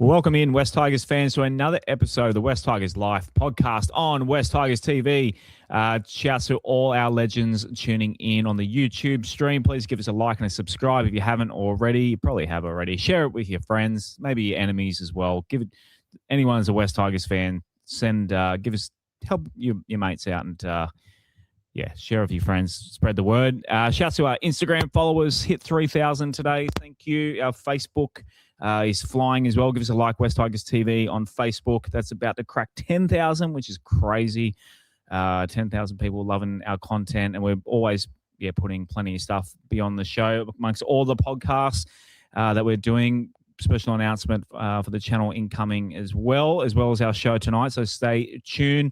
Welcome in, West Tigers fans, to another episode of the West Tigers Life podcast on West Tigers TV. Shouts to all our legends tuning in on the YouTube stream. Please give us a like and a subscribe if you haven't already. You probably have already. Share it with your friends, maybe your enemies as well. Give it anyone who's a West Tigers fan. Help your mates out and share with your friends. Spread the word. Shouts to our Instagram followers. Hit 3,000 today. Thank you. Our Facebook is flying as well. Give us a like, West Tigers TV on Facebook. That's about to crack 10,000, which is crazy. 10,000 people loving our content, and we're always putting plenty of stuff beyond the show amongst all the podcasts that we're doing. Special announcement for the channel incoming as well as our show tonight. So stay tuned.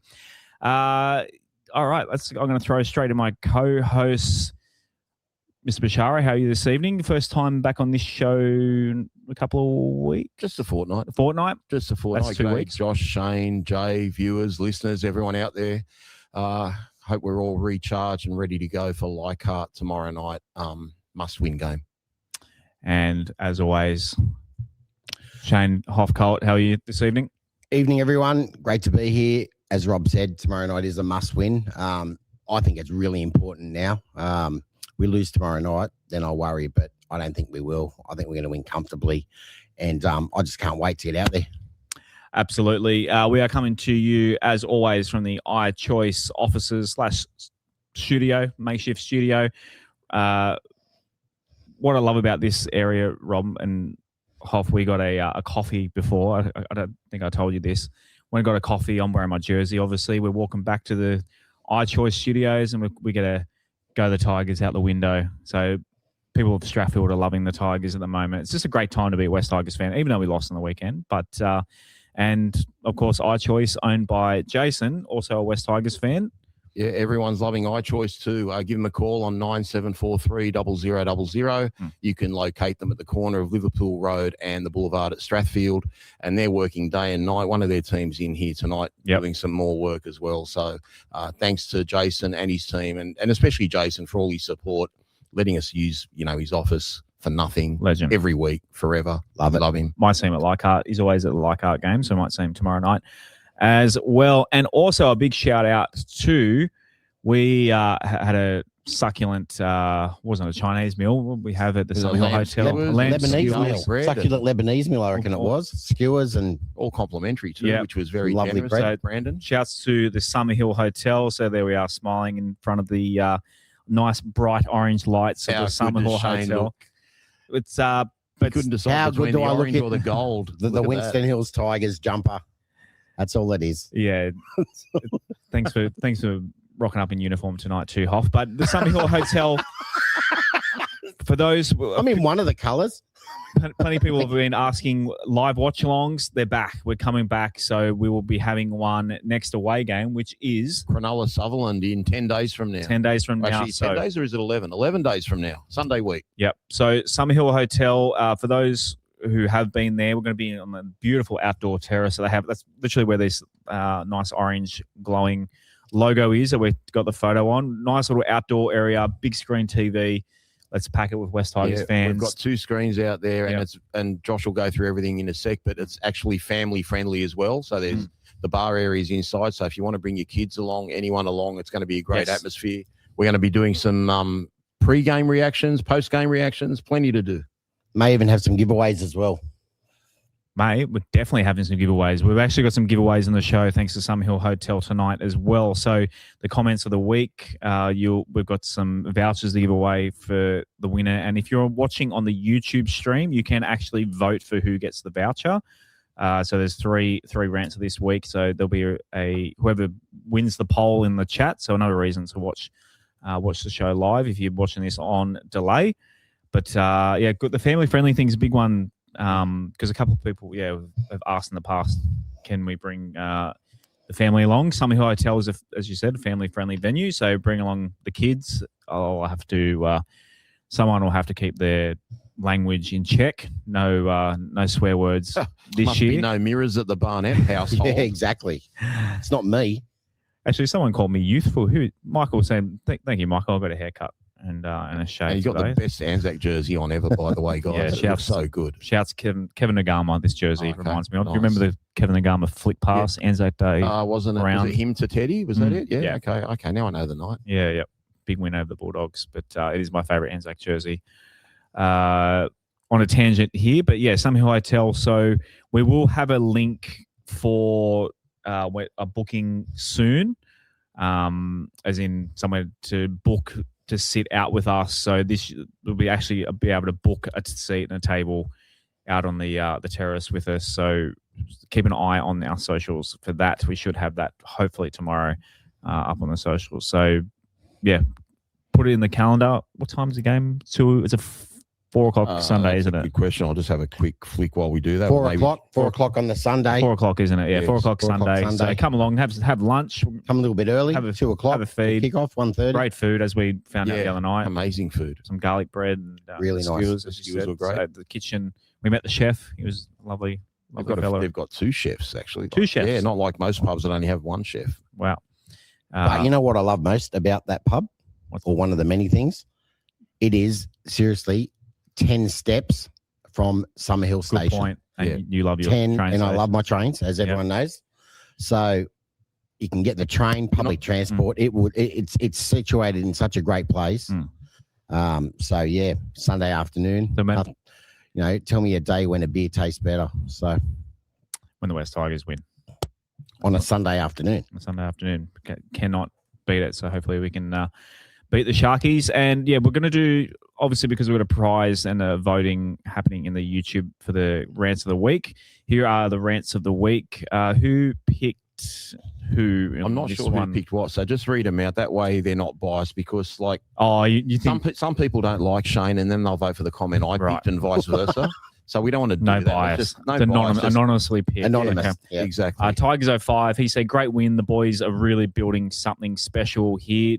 All right, I'm going to throw straight to my co-host, Mr. Bashara. How are you this evening? First time back on this show in a couple of weeks? Just a fortnight. Just a fortnight. That's 2 weeks. Josh, Shane, Jay, viewers, listeners, everyone out there. Hope we're all recharged and ready to go for Leichhardt tomorrow night. Must-win game. And as always, Shane Hoffcolt, how are you this evening? Evening, everyone. Great to be here. As Rob said, tomorrow night is a must-win. I think it's really important now. We lose tomorrow night, then I'll worry, but I don't think we will. I think we're going to win comfortably, and I just can't wait to get out there. Absolutely. We are coming to you, as always, from the iChoice offices / studio, makeshift studio. What I love about this area, Rob and Hoff, we got a coffee before. I don't think I told you this. When I got a coffee, I'm wearing my jersey, obviously. We're walking back to the iChoice studios, and we get to go the Tigers out the window. So people of Strathfield are loving the Tigers at the moment. It's just a great time to be a West Tigers fan, even though we lost on the weekend. But and, of course, iChoice, owned by Jason, also a West Tigers fan. Yeah, everyone's loving iChoice too. Give them a call on 9743 0000. You can locate them at the corner of Liverpool Road and the Boulevard at Strathfield, and they're working day and night. One of their teams in here tonight doing some more work as well. So thanks to Jason and his team, and especially Jason for all his support, letting us use his office for nothing. Legend. Every week, forever. Love him. Might see him at Leichhardt. He's always at the Leichhardt game, so I might see him tomorrow night as well. And also a big shout out to, we had a succulent, wasn't a Chinese meal we have at the Summer Hill Hotel. Lebanese meal. Succulent Lebanese meal, I reckon it was. Skewers and all complimentary too, which was very lovely generous. bread. So, Brandon. Shouts to the Summer Hill Hotel. So there we are, smiling in front of the nice bright orange lights of the Summer Hill Hotel. It's but couldn't decide how between good do the I look orange at or the gold. the Winston Hills Tigers jumper? That's all it is. Yeah. Thanks for rocking up in uniform tonight too, Hoff. But the Summer Hill Hotel, for those, I'm in one of the colours. Plenty of people have been asking live watch-alongs. They're back. We're coming back. So we will be having one next away game, which is Cronulla Sutherland in 10 days from now. 10 days from now. Actually, 10 days, or is it 11? 11 days from now. Sunday week. Yep. So Summer Hill Hotel, for those who have been there, we're going to be on the beautiful outdoor terrace. So that's literally where this nice orange glowing logo is that we've got the photo on. Nice little outdoor area, big screen TV. Let's pack it with West Tigers fans. We've got 2 screens out there, and Josh will go through everything in a sec, but it's actually family friendly as well. So there's the bar areas inside. So if you want to bring your kids along, anyone along, it's going to be a great atmosphere. We're going to be doing some pre-game reactions, post-game reactions, plenty to do. May even have some giveaways as well. We're definitely having some giveaways. We've actually got some giveaways on the show thanks to Summer Hill Hotel tonight as well. So the comments of the week, we've got some vouchers to give away for the winner. And if you're watching on the YouTube stream, you can actually vote for who gets the voucher. So there's three rants this week. So there'll be a whoever wins the poll in the chat. So another reason to watch the show live if you're watching this on delay. But good. The family friendly thing's a big one. Because a couple of people, have asked in the past, can we bring the family along? Summer Hill Hotel is, as you said, a family-friendly venue, so bring along the kids. Someone will have to keep their language in check. No swear words this Must year. Be no mirrors at the Barnett household. Yeah, exactly. It's not me. Actually, someone called me youthful. Michael was saying, thank you, Michael, I got a haircut. and a shade. And he's got the best Anzac jersey on ever, by the way, guys. Yeah, It looks so good. Shouts Kevin Nagama. This jersey reminds me of. Nice. Do you remember the Kevin Nagama flick pass Anzac Day? Wasn't it? Was it him to Teddy? Was that it? Yeah. Okay. Now I know the night. Yeah. Big win over the Bulldogs, but it is my favourite Anzac jersey. On a tangent here, but yeah, somehow I tell. So we will have a link for a booking soon, as in somewhere to book to sit out with us. So this will be able to book a seat and a table out on the terrace with us. So keep an eye on our socials for that. We should have that hopefully tomorrow up on the socials. So yeah, put it in the calendar. What time's the game? It's a 4 o'clock Sunday, isn't it? Good question. I'll just have a quick flick while we do that. 4 o'clock. 4 o'clock on the Sunday. 4 o'clock, isn't it? Yeah, Yes, 4 o'clock Sunday. So come along, have lunch. Come a little bit early. 2 o'clock. Have a feed. Kick off 1:30. Great food, as we found out the other night. Amazing food. Some garlic bread. And, really nice. The skewers were great. So the kitchen. We met the chef. He was lovely. They've got 2 chefs actually. 2 chefs. Yeah, not like most pubs that only have 1 chef. Wow. But you know what I love most about that pub, or one of the many things? It is seriously 10 steps from Summerhill Station. Good point. And you love your 10, train and station. I love my trains, as everyone knows. So you can get the train, public transport. It's situated in such a great place. So yeah, Sunday afternoon. Tell me a day when a beer tastes better. So when the West Tigers win on a Sunday afternoon. Cannot beat it. So hopefully we can beat the Sharkies. And yeah, we're going to do, obviously, because we've got a prize and a voting happening in the YouTube for the rants of the week. Here are the rants of the week. Who picked who? I'm not sure who picked what. So just read them out. That way they're not biased, because you think some people don't like Shane and then they'll vote for the comment I picked and vice versa. So we don't want to do no that. Bias. Anonymously picked. Anonymous. Yeah, okay. Yeah. Exactly. Tigers 05, he said, great win. The boys are really building something special here.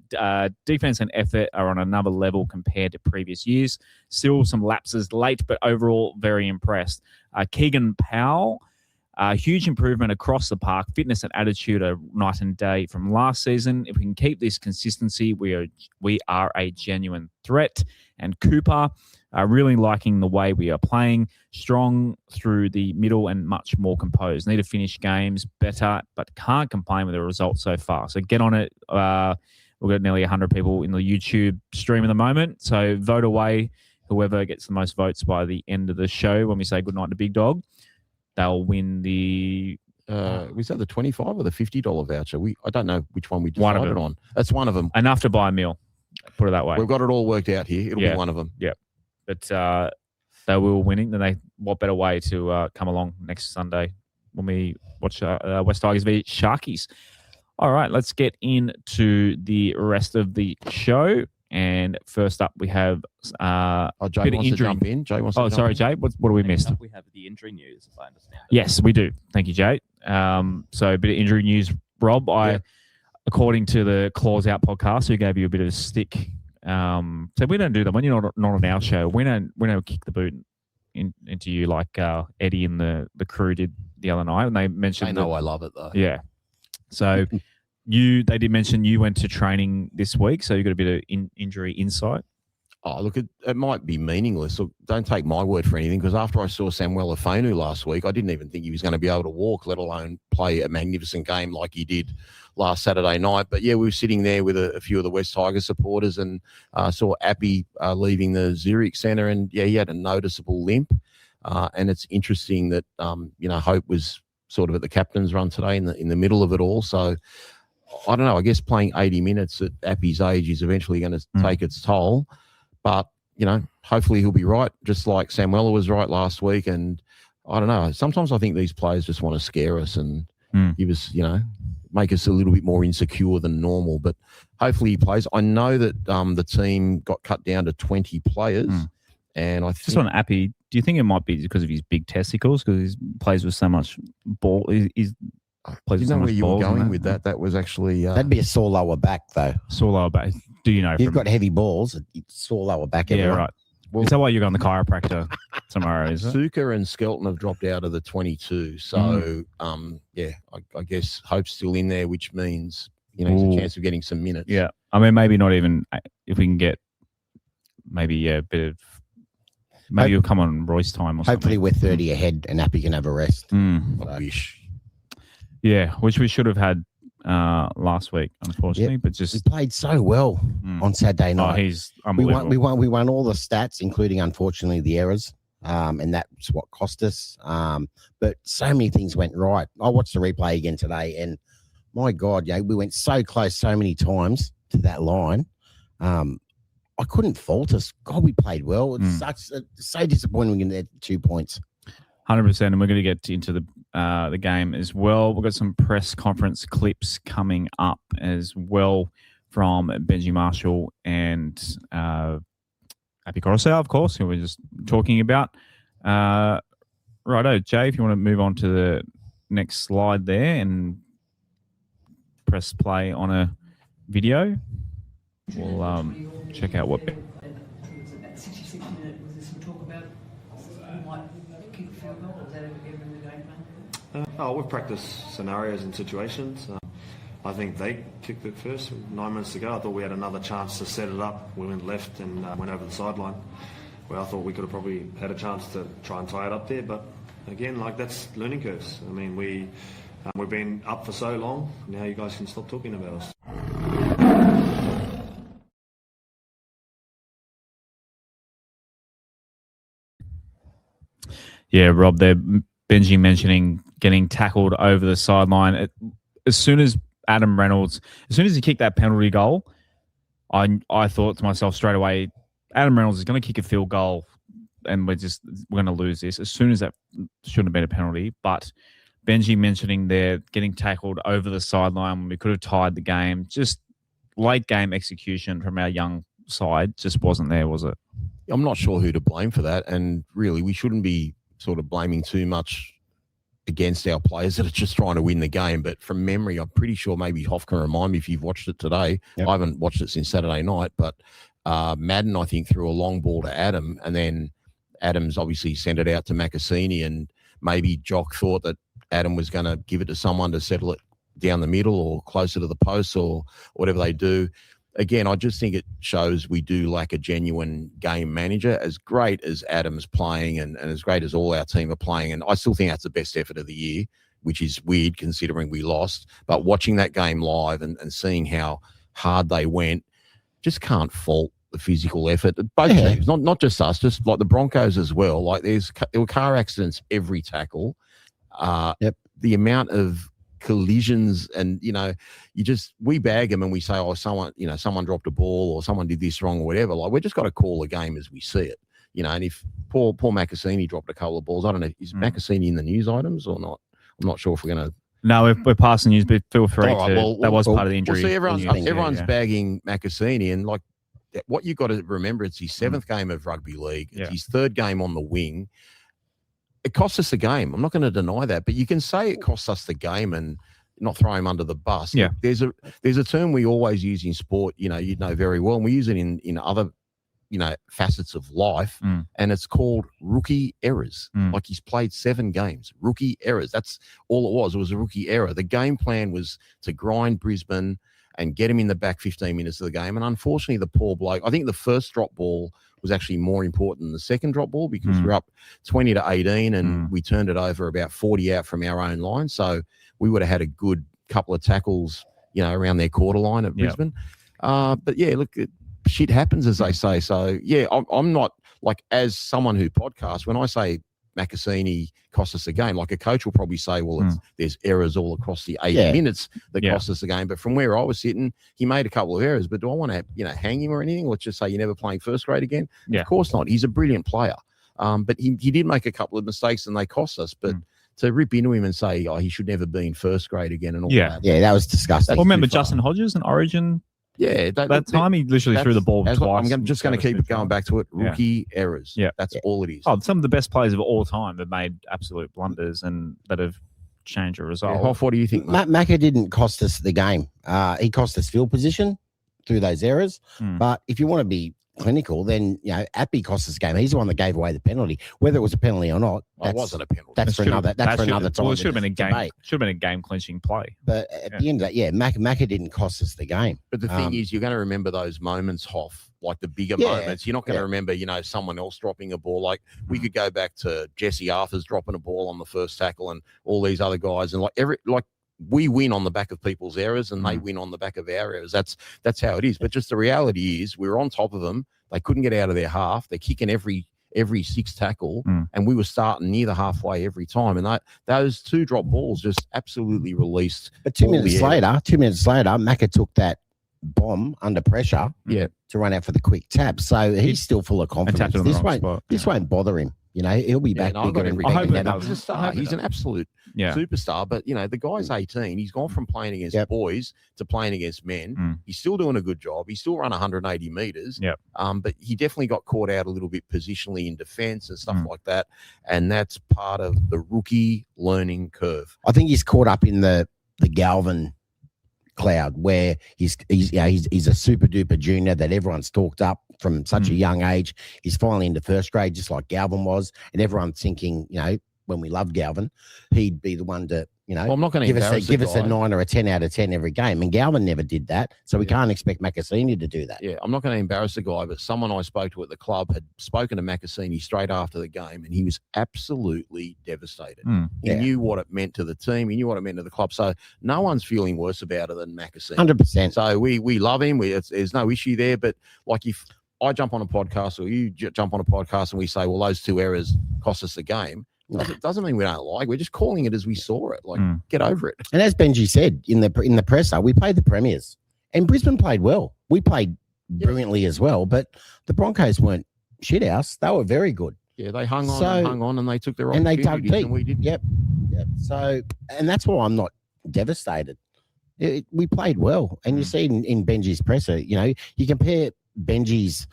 Defense and effort are on another level compared to previous years. Still some lapses late, but overall very impressed. Keegan Powell, huge improvement across the park. Fitness and attitude are night and day from last season. If we can keep this consistency, we are a genuine threat. And Cooper, really liking the way we are playing, strong through the middle and much more composed. Need to finish games better, but can't complain with the results so far. So get on it. We've got nearly 100 people in the YouTube stream at the moment. So vote away whoever gets the most votes by the end of the show. When we say goodnight to Big Dog, they'll win the... was that the $25 or the $50 voucher? I don't know which one we decided on. That's one of them. Enough to buy a meal. Put it that way. We've got it all worked out here. It'll be one of them. Yeah. But they will winning. Then what better way to come along next Sunday when we watch West Tigers v Sharkies. All right, let's get into the rest of the show. And first up, we have Jay wants to jump in. Jay wants to jump sorry, in. Jay. What do we miss? We have the injury news, if I understand it. Yes, we do. Thank you, Jay. So a bit of injury news, Rob. According to the Claws Out podcast, who gave you a bit of a stick, so we don't do that when you're not on our show. We don't kick the boot into you like Eddie and the crew did the other night, and they mentioned. I know I love it though. Yeah. So they did mention you went to training this week, so you got a bit of injury insight. Oh, look, it might be meaningless. Look, don't take my word for anything, because after I saw Samuel Afonu last week, I didn't even think he was going to be able to walk, let alone play a magnificent game like he did last Saturday night. But yeah, we were sitting there with a few of the West Tigers supporters and saw Appy leaving the Zurich Centre, and yeah, he had a noticeable limp. And it's interesting that Hope was sort of at the captain's run today in the middle of it all. So I don't know. I guess playing 80 minutes at Appy's age is eventually going to take its toll. But, hopefully he'll be right, just like Samuela was right last week. And I don't know. Sometimes I think these players just want to scare us and give us, make us a little bit more insecure than normal. But hopefully he plays. I know that the team got cut down to 20 players. And I think... Just on Appy, do you think it might be because of his big testicles? Because he plays with so much ball. He's plays with so much where you were balls going with that? That was actually... That'd be a sore lower back, though. Sore lower back. Do you know? You've got heavy balls. Sore lower back. Yeah, right. Well, is that why you're going to the chiropractor tomorrow, is it? Suka and Skelton have dropped out of the 22. So, I guess Hope's still in there, which means, there's a chance of getting some minutes. Yeah. I mean, maybe not even if we can get maybe a bit of maybe he'll come on Royce time or Hopefully something. we're 30 ahead and Appy can have a rest. I wish. Yeah, which we should have had last week, unfortunately. Yep. But just He played so well on Saturday night. he's unbelievable. We won all the stats, including unfortunately the errors. And that's what cost us. But so many things went right. I watched the replay again today, and my God, we went so close so many times to that line. I couldn't fault us. God, we played well. It's so disappointing in that 2 points. 100%, and we're going to get into the game as well. We've got some press conference clips coming up as well from Benji Marshall and Happy Coruscant, of course, who we're just talking about. Righto, Jay, if you want to move on to the next slide there and press play on a video, we'll check out what... We've practiced scenarios and situations. I think they kicked it first 9 minutes ago. I thought we had another chance to set it up. We went left and went over the sideline. Well, I thought we could have probably had a chance to try and tie it up there. But again, that's learning curves. I mean, we've been up for so long. Now you guys can stop talking about us. Yeah, Rob, they're Benji mentioning getting tackled over the sideline. As soon as Adam Reynolds, as soon as he kicked that penalty goal, I thought to myself straight away, Adam Reynolds is going to kick a field goal and we're going to lose this. As soon as that shouldn't have been a penalty, but Benji mentioning they're getting tackled over the sideline when we could have tied the game. Just late game execution from our young side just wasn't there, was it? I'm not sure who to blame for that, and really we shouldn't be sort of blaming too much against our players that are just trying to win the game. But from memory, I'm pretty sure maybe Hoff can remind me if you've watched it today. Yep. I haven't watched it since Saturday night, but Madden, I think, threw a long ball to Adam, and then Adams obviously sent it out to Macassini, and maybe Jock thought that Adam was going to give it to someone to settle it down the middle or closer to the post or whatever they do. Again, I just think it shows we do lack a genuine game manager. As great as Adam's playing and as great as all our team are playing, and I still think that's the best effort of the year, which is weird considering we lost. But watching that game live and seeing how hard they went, just can't fault the physical effort. Both teams, not just us, just like the Broncos as well. Like there were car accidents every tackle. The amount of collisions and we bag them and we say, oh, someone dropped a ball or someone did this wrong or whatever. Like we just got to call the game as we see it, and if poor Macassini dropped a couple of balls, I don't know, is Macassini in the news items or not? I'm not sure if we're going to. No, we're passing news, but feel free that was part of the injury. See, everyone's bagging Macassini, and like what you got to remember, it's his seventh game of rugby league. It's his third game on the wing. It cost us the game. I'm not going to deny that, but you can say it costs us the game and not throw him under the bus. Yeah. There's a term we always use in sport, you'd know very well, and we use it in other, facets of life, and it's called rookie errors. Like he's played 7 games, rookie errors. That's all it was. It was a rookie error. The game plan was to grind Brisbane and get him in the back 15 minutes of the game. And unfortunately, the poor bloke, I think the first drop ball was actually more important than the second drop ball because we're up 20-18 and we turned it over about 40 out from our own line. So we would have had a good couple of tackles, around their quarter line at Brisbane. But yeah, look, shit happens, as they say. So yeah, I'm not like, as someone who podcasts, when I say Macassini cost us a game, like a coach will probably say, well, there's errors all across the 80 minutes that cost us the game. But from where I was sitting, he made a couple of errors. But do I want to, hang him or anything? Let's just say you're never playing first grade again. Yeah. Of course not. He's a brilliant player. But he did make a couple of mistakes and they cost us. But to rip into him and say, he should never be in first grade again and all that. Yeah, that was disgusting. Well, remember Justin Hodges in Origin? Yeah, that time he literally threw the ball twice. I'm just going to keep going back to it. Rookie errors. Yeah, that's all it is. Oh, some of the best players of all time have made absolute blunders and that have changed a result. Hoff, what do you think, mate? Macca didn't cost us the game. He cost us field position through those errors. But if you want to be clinical, then Appy cost us the game. He's the one that gave away the penalty. Whether it was a penalty or not, It wasn't a penalty. That's for another time. Well, it should have been a game. Should have been a game clinching play. But at the end of that, Macca didn't cost us the game. But the thing is, you're going to remember those moments, Hoff, like the bigger moments. You're not going to remember, someone else dropping a ball. Like we could go back to Jesse Arthur's dropping a ball on the first tackle, and all these other guys, and we win on the back of people's errors, and they win on the back of our errors. That's how it is. But just the reality is, we were on top of them. They couldn't get out of their half. They're kicking every six tackle, and we were starting near the halfway every time. And those two drop balls just absolutely released. But 2 minutes later, Macca took that bomb under pressure to run out for the quick tap. So he's still full of confidence. This won't bother him. He'll be back bigger and I hope better. he's a star. He's an absolute superstar. But, the guy's 18. He's gone from playing against boys to playing against men. He's still doing a good job. He still run 180 metres. But he definitely got caught out a little bit positionally in defence and stuff like that. And that's part of the rookie learning curve. I think he's caught up in the Galvin cloud where he's a super duper junior that everyone's talked up from such a young age. He's finally into first grade, just like Galvin was, and everyone's thinking, when we loved Galvin, he'd be the one to, I'm not going to give us a 9 or a 10 out of 10 every game. And Galvin never did that, so we can't expect Macassini to do that. Yeah, I'm not going to embarrass the guy, but someone I spoke to at the club had spoken to Macassini straight after the game, and he was absolutely devastated. He knew what it meant to the team. He knew what it meant to the club. So no one's feeling worse about it than Macassini. 100%. So we love him. There's no issue there. But like if I jump on a podcast or you jump on a podcast and we say, well, those two errors cost us the game, doesn't mean we don't like. We're just calling it as we saw it. Get over it. And as Benji said in the presser, we played the premiers, and Brisbane played well. We played brilliantly as well, but the Broncos weren't shit house. They were very good. Yeah, they hung on, and they took their opportunities, and they dug deep. And we did. Yep. So, and that's why I'm not devastated. We played well, and you see in Benji's presser, you compare Benji's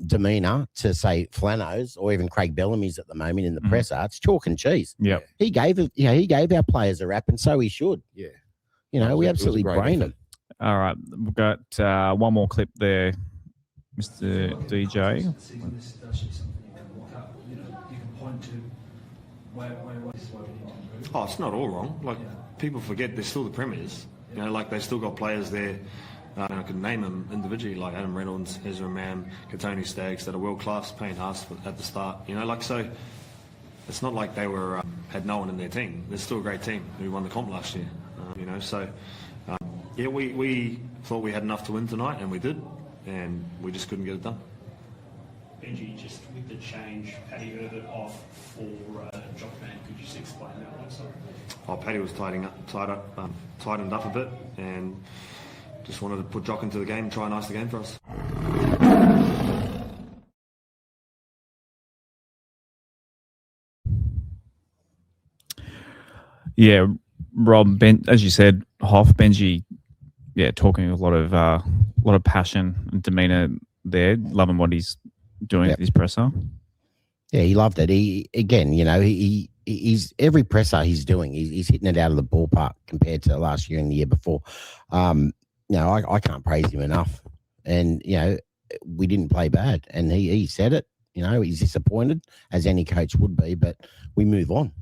demeanor to say Flano's or even Craig Bellamy's at the moment in the presser. It's chalk and cheese. Yeah, he gave our players a rap, and so he should. Yeah, we absolutely brained him. All right, we've got one more clip there, Mr. DJ. Oh, it's not all wrong. Like people forget they're still the premiers. They still got players there. I could name them individually, like Adam Reynolds, Ezra Mam, Katoni Staggs, that are world class, Payne Haas at the start. So it's not like they were had no one in their team. They're still a great team who won the comp last year. We thought we had enough to win tonight, and we did, and we just couldn't get it done. Benji, just with the change, Paddy Herbert off for Jockman, could you just explain that one? Sorry. Paddy was tightened up a bit, and just wanted to put Jock into the game and try and ice the game for us. Yeah, Rob, as you said, Benji, talking a lot of passion and demeanour there, loving what he's doing with his presser. Yeah, he loved it. He's every presser he's doing, he's hitting it out of the ballpark compared to last year and the year before. I can't praise him enough. And, we didn't play bad. And he said it, he's disappointed, as any coach would be, but we move on.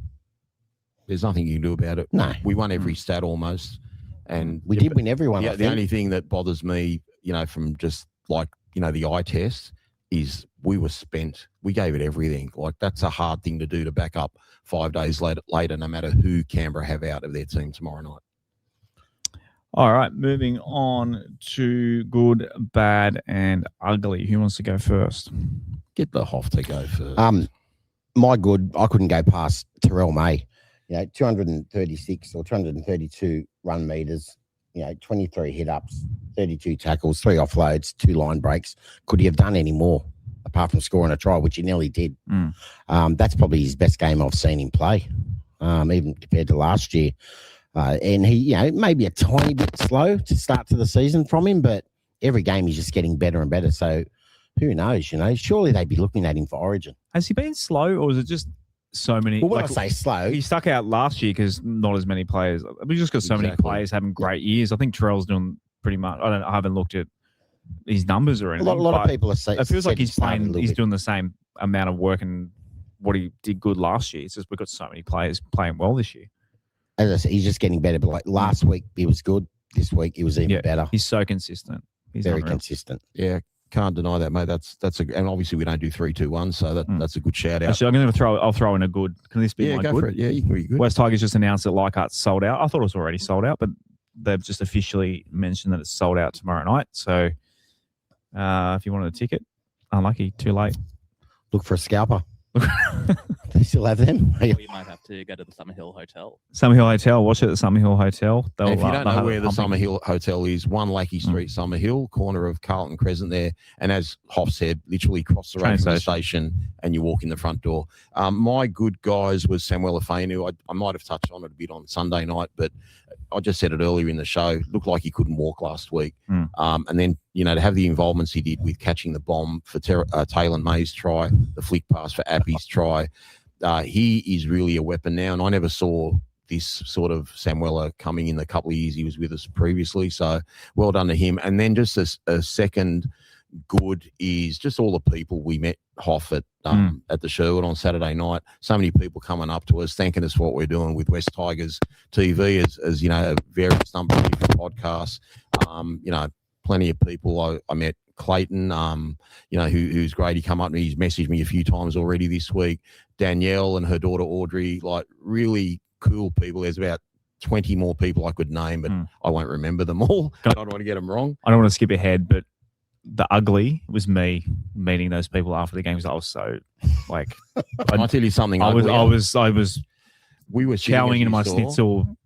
There's nothing you can do about it. No. We won every stat almost. And we did win everyone. Yeah, the only thing that bothers me, from just the eye test is we were spent. We gave it everything. That's a hard thing to do, to back up 5 days later, no matter who Canberra have out of their team tomorrow night. All right, moving on to good, bad, and ugly. Who wants to go first? Get the Hoff to go first. My good, I couldn't go past Terrell May. 236 or 232 run meters, 23 hit-ups, 32 tackles, 3 offloads, 2 line breaks. Could he have done any more apart from scoring a try, which he nearly did? That's probably his best game I've seen him play, even compared to last year. And he, maybe a tiny bit slow to start to the season from him, but every game he's just getting better and better. So who knows, surely they'd be looking at him for Origin. Has he been slow, or is it just so many? Well, when I say slow, he stuck out last year because not as many players. We just got so many players having great years. I think Terrell's doing pretty much. I haven't looked at his numbers or A anything. lot of but people are saying it feels like he's started a playing. little He's bit. doing the same amount of work and what he did good last year. It's just we've got so many players playing well this year. As I said, he's just getting better. But like last week, he was good. This week, he was even better. He's so consistent. He's Very unreal. consistent. Yeah, can't deny that, mate. That's and obviously we don't do 3-2-1, so that's a good shout out. Actually, I'll throw in a good. Can this be my go good? for it. Yeah, you can be good. West Tigers just announced that Leichhardt's sold out. I thought it was already sold out, but they've just officially mentioned that it's sold out tomorrow night. So if you wanted a ticket, unlucky, too late. Look for a scalper. They still have them. Or you might have to go to the Summerhill Hotel. Summerhill Hotel. Watch it at the Summerhill Hotel. And if you don't they'll know have where it the pumping. Summerhill Hotel is, 1 Lakey Street, Summerhill, corner of Carlton Crescent there. And as Hoff said, literally cross the road Train from the station. station and you walk in the front door. My good guys was Samuel Afenu. I might have touched on it a bit on Sunday night, but I just said it earlier in the show. Looked like he couldn't walk last week. And then, to have the involvements he did with catching the bomb for Taylor May's try, the flick pass for Appy's try, he is really a weapon now. And I never saw this sort of Samuela coming in the couple of years he was with us previously. So well done to him. And then just a second good is just all the people we met, Hoff, at the Sherwood on Saturday night. So many people coming up to us, thanking us for what we're doing with West Tigers TV, as a various number of different podcasts. Plenty of people. I met Clayton, who's great. He come up and he's messaged me a few times already this week. Danielle and her daughter Audrey, like really cool people. There's about 20 more people I could name, but I won't remember them all. I don't want to get them wrong. I don't want to skip ahead, but the ugly was me meeting those people after the game because I was so like. I'll tell you something. I was we were chowing into my saw. schnitzel.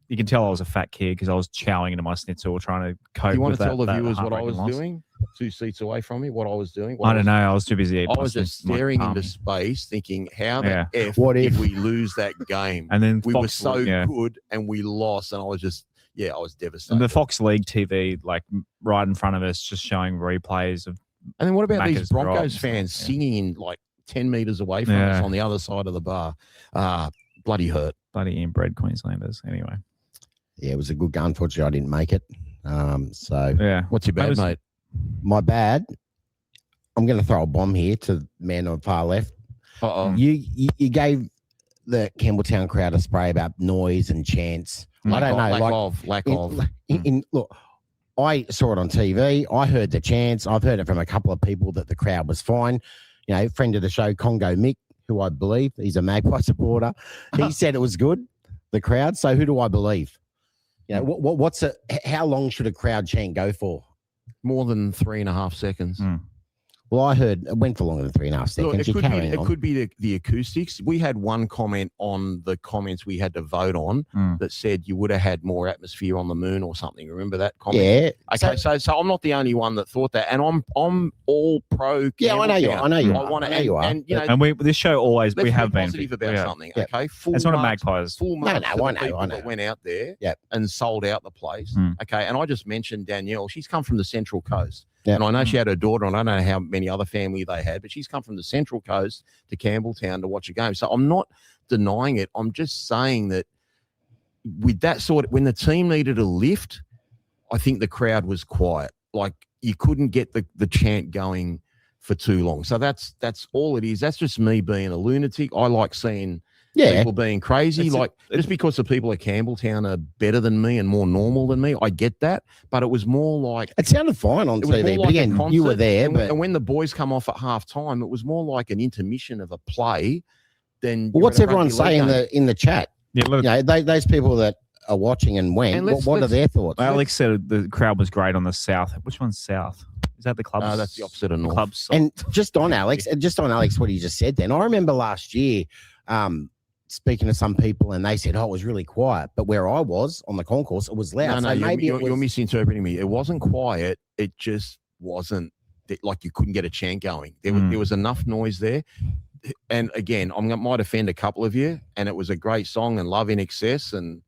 You can tell I was a fat kid because I was chowing into my schnitzel trying to cope Do you want with to tell that, the viewers what I heartbreaking was loss. doing? 2 seats away from me, what I was doing? I don't know. I was too busy eating. I was just staring into space thinking, how the F What did if? we lose that game? And then we were Fox, so good and we lost. And I was just, I was devastated. And the Fox League TV, like right in front of us, just showing replays of. And then what about Macca's these Broncos drops, fans singing like 10 metres away from us on the other side of the bar? Bloody hurt. Bloody inbred Queenslanders. Anyway. Yeah, it was a good game. Unfortunately, I didn't make it. What's your bad, mate? My bad. I'm going to throw a bomb here to the man on the far left. You gave the Campbelltown crowd a spray about noise and chants. I don't know. Lack of. Look, I saw it on TV. I heard the chants. I've heard it from a couple of people that the crowd was fine. Friend of the show, Congo Mick, who I believe he's a Magpie supporter. He said it was good, the crowd. So who do I believe? How long should a crowd chant go for? More than 3.5 seconds. Well, I heard it went for longer than 3.5 seconds. Look, it could be the acoustics. We had one comment on the comments we had to vote on that said you would have had more atmosphere on the moon or something. Remember that comment? Yeah. Okay, so I'm not the only one that thought that, and I'm all pro. Yeah, I know you are. I know you are. I know you are. And we this show always we have been positive about something. Yep. Okay, it's not a Magpies. Full marks I know. people that went out there and sold out the place. Okay, and I just mentioned Danielle. She's come from the Central Coast. Yep. And I know she had her daughter, and I don't know how many other family they had, but she's come from the Central Coast to Campbelltown to watch a game. So I'm not denying it. I'm just saying that with that when the team needed a lift, I think the crowd was quiet. Like you couldn't get the chant going for too long. So that's all it is. That's just me being a lunatic. I like seeing people being crazy. Just because the people at Campbelltown are better than me and more normal than me, I get that. But it was more like it sounded fine on TV. But again, you were there. And when the boys come off at half time, it was more like an intermission of a play than. Well, what's everyone saying in the chat? Yeah, those people that are watching and went. And what are their thoughts? Alex said the crowd was great on the south. Which one's south? Is that the club? No, that's the opposite of north. Clubs. And just on Alex, what he just said. Then I remember last year. Speaking to some people, and they said, it was really quiet. But where I was on the concourse, it was loud. No, you're misinterpreting me. It wasn't quiet. It just wasn't like you couldn't get a chant going. There was enough noise there. And again, I might offend a couple of you, and it was a great song and Love in Excess and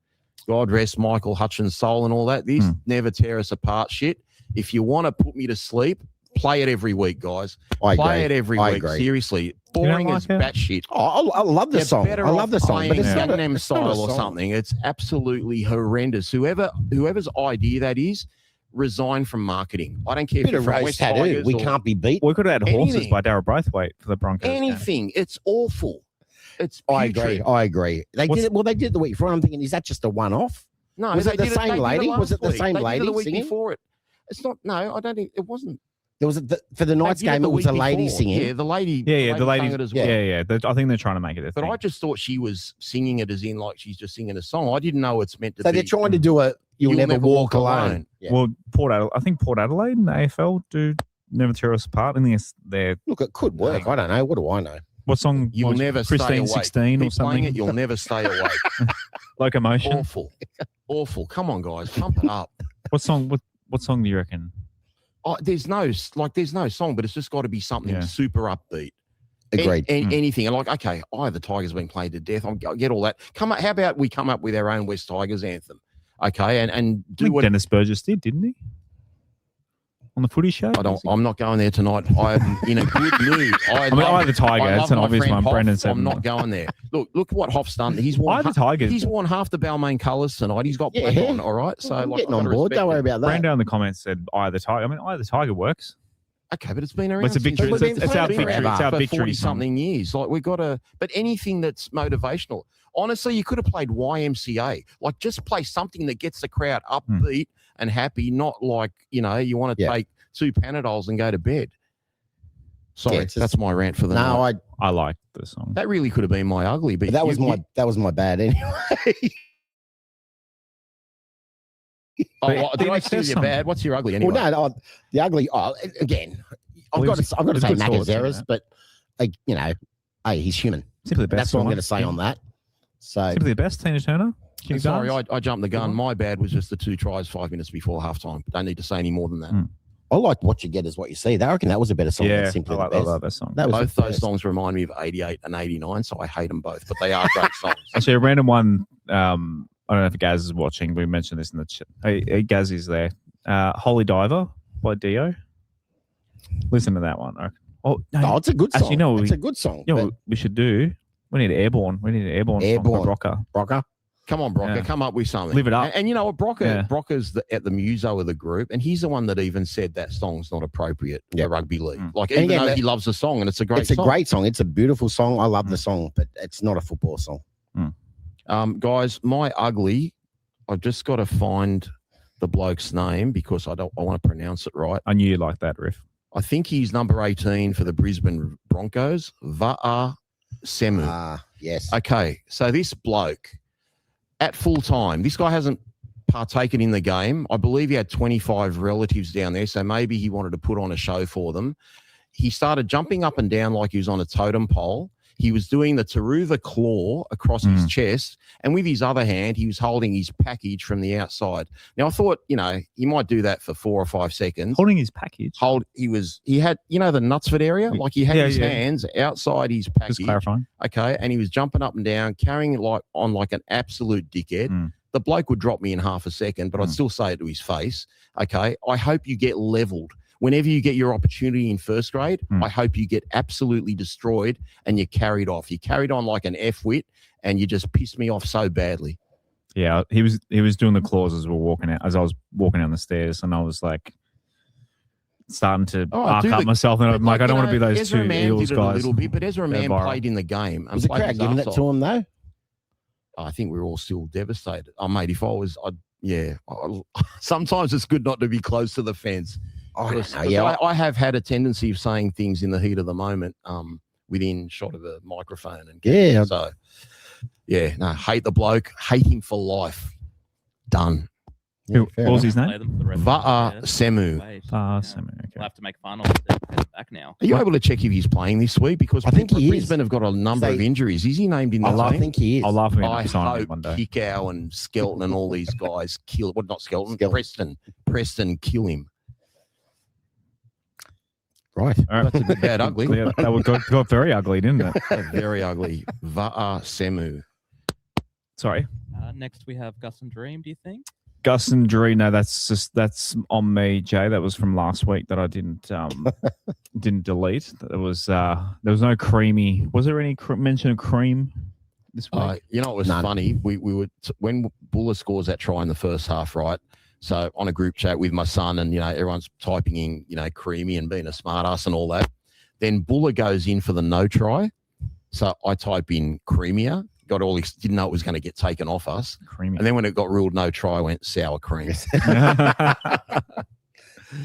God rest Michael Hutchins' soul and all that. These never tear us apart shit. If you want to put me to sleep, play it every week, guys. Play it every week. Agree. Seriously. Boring as batshit. Oh, I love the song. I love the song. But it's not Gangnam Style or something. It's absolutely horrendous. Whoever's idea that is, resign from marketing. I don't care Bit if of you're from rose West tattoo. Tigers We or can't be beat. We could have had horses Anything. by Darryl Braithwaite for the Broncos. game. anything. It's awful. It's I putrid. agree. They did it. Well, they did it the week before. I'm thinking, is that just a one-off? No, Was they it the did same they did lady? last Was it the week. same They lady did it the week singing? before it. It's not. No, I don't think it wasn't. There was for the night's They did game. the It was week a lady before. singing. Yeah, the lady. The lady. sung it as well. Yeah. I think they're trying to make it a But thing. I just thought she was singing it as in like she's just singing a song. I didn't know it's meant to So be. they're trying to do a "You'll never walk alone." Yeah. Well, I think Port Adelaide and the AFL do Never Tear Us Apart. I think it's their Look, it could work. I don't know. What do I know? what song? You'll was never stay Pristine awake. 16 Keep or playing something. it, you'll never stay awake. Locomotion. Awful. Come on, guys, pump it up. What song? What song do you reckon? Oh, there's no song, but it's just got to be something super upbeat. Agreed. Anything. And like, okay, the Tigers have been played to death. I get all that. How about we come up with our own West Tigers anthem? Okay, and do what Dennis Burgess did, didn't he? On the footy show? I'm not going there tonight. I'm in a good mood. I the Tiger. It's an obvious one. Brendan said I'm not going there. Look what Hoff's done. He's worn the Tigers. He's worn half the Balmain colours tonight. He's got black on. All right, so I'm like, getting I've on gotta board. respect Don't worry it. about that. Brando in the comments said the Tiger. I mean, the Tiger works. Okay, but it's been around. It's a victory. It's our victory. It's our victory. 40-something years. Like we've got to. But anything that's motivational. Honestly, you could have played YMCA. Like just play something that gets the crowd upbeat and happy. Not like you want to take 2 Panadols and go to bed. Sorry, that's my rant for the night. I like the song. That really could have been my ugly, but that was my bad anyway. Did I steal your bad? What's your ugly anyway? Well, no, the ugly. Again, I've got to say Macca's errors, but hey, he's human. Simply the best. That's what I'm going to say on that. So simply the best, Tina Turner. Sorry, I jumped the gun. My bad was just the 2 tries 5 minutes before halftime. Don't need to say any more than that. I like What You Get Is What You See. I reckon that was a better song than Simply the Best. I love that song. Both those songs remind me of 88 and 89, so I hate them both, but they are great songs. Actually, a random one. I don't know if Gaz is watching. We mentioned this in the chat. Hey, Gaz is there. Holy Diver by Dio. Listen to that one. It's a good song. Actually, it's a good song. You know what we should do? We need Airborne. We need Airborne. Brocker. Come on, Brocker. Come up with something. Live it up. And you know what? Brocker's at the muso of the group, and he's the one that even said that song's not appropriate for rugby league. Like, even though he loves the song, and it's a great song. It's a great song. It's a beautiful song. I love the song, but it's not a football song. Guys, my ugly, I've just got to find the bloke's name because I want to pronounce it right. I knew you liked that riff. I think he's number 18 for the Brisbane Broncos, Va'a Semu. Yes. Okay, so this bloke, at full time, this guy hasn't partaken in the game. I believe he had 25 relatives down there, so maybe he wanted to put on a show for them. He started jumping up and down like he was on a totem pole. He was doing the Taruva claw across his chest, and with his other hand, he was holding his package from the outside. Now, I thought, he might do that for 4 or 5 seconds. Holding his package? He had, the Knutsford area? Like he had his hands outside his package. Just clarifying. Okay, and he was jumping up and down, carrying it like an absolute dickhead. The bloke would drop me in half a second, but I'd still say it to his face. Okay, I hope you get leveled. Whenever you get your opportunity in first grade, I hope you get absolutely destroyed and you carried off. You carried on like an F-wit and you just pissed me off so badly. Yeah, he was doing the claws as I was walking down the stairs, and I was like starting to arc up myself, and I'm like, I don't want to be those Ezra two Mann Eels did it guys. a little bit, but Ezra Mann played in the game. And Was the crowd giving it to him though? I think we were all still devastated. Oh, mate, if I was, sometimes it's good not to be close to the fence. I have had a tendency of saying things in the heat of the moment, within shot of a microphone. And hate the bloke, hate him for life. Done. What was his name? Va'a Semu. Va'a Semu. Okay. We'll have to make fun of it back now. Are you able to check if he's playing this week? Because I think he Brisbane have got a number of injuries. Is he named in the team? I think he is. I'll laugh at him. I hope one day. Kickow and Skelton and all these guys kill. What? Not Skelton. Preston kill him. Right. That's a bit bad ugly. Yeah, that got very ugly, didn't it? Very ugly. Va'a Semu. Sorry. Next we have Gus and Dream. Do you think? Gus and Dream. No, that's on me, Jay. That was from last week that I didn't delete. There was no creamy. Was there any mention of cream this week? It was funny. We were when Buller scores that try in the first half, right? So on a group chat with my son and, everyone's typing in, creamy and being a smart ass and all that. Then Buller goes in for the no try. So I type in creamier, didn't know it was going to get taken off us. Creamy. And then when it got ruled no try, I went sour cream.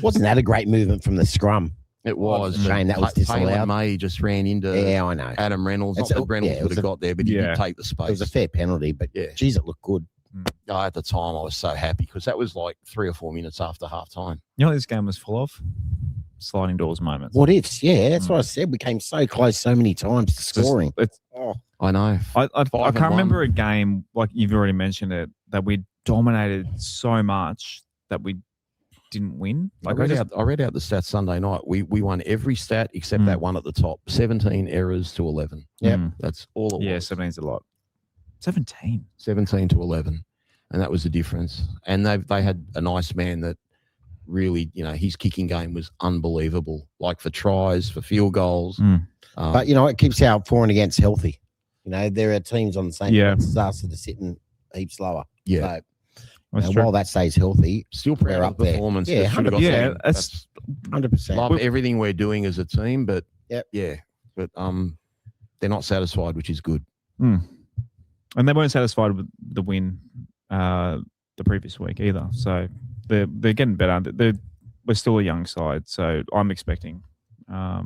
Wasn't that a great movement from the scrum? It was. Shame that was disallowed. Taylor May just ran into Yeah, I know. Adam Reynolds. Not that Reynolds would have got there, but he did take the space. It was a fair penalty, but geez, it looked good. At the time, I was so happy because that was like 3 or 4 minutes after half time. You know what this game was full of? Sliding doors moments. What ifs? Yeah, that's what I said. We came so close so many times to scoring. I know. I can't remember a game, like you've already mentioned it, that we dominated so much that we didn't win. Like I read out the stats Sunday night. We won every stat except that one at the top. 17 errors to 11. Yeah, that's all it was. Yeah, 17's a lot. 17 to 11, and that was the difference. And they had a nice man that really, his kicking game was unbelievable. Like for tries, for field goals. But it keeps our for and against healthy. There are teams on the same as us that are sitting heaps lower. Yeah. So, while that stays healthy, still proud of the performance. Yeah, 100%. Yeah, that's 100%. Love everything we're doing as a team, but but they're not satisfied, which is good. And they weren't satisfied with the win the previous week either. So they're getting better. We're still a young side, so I'm expecting a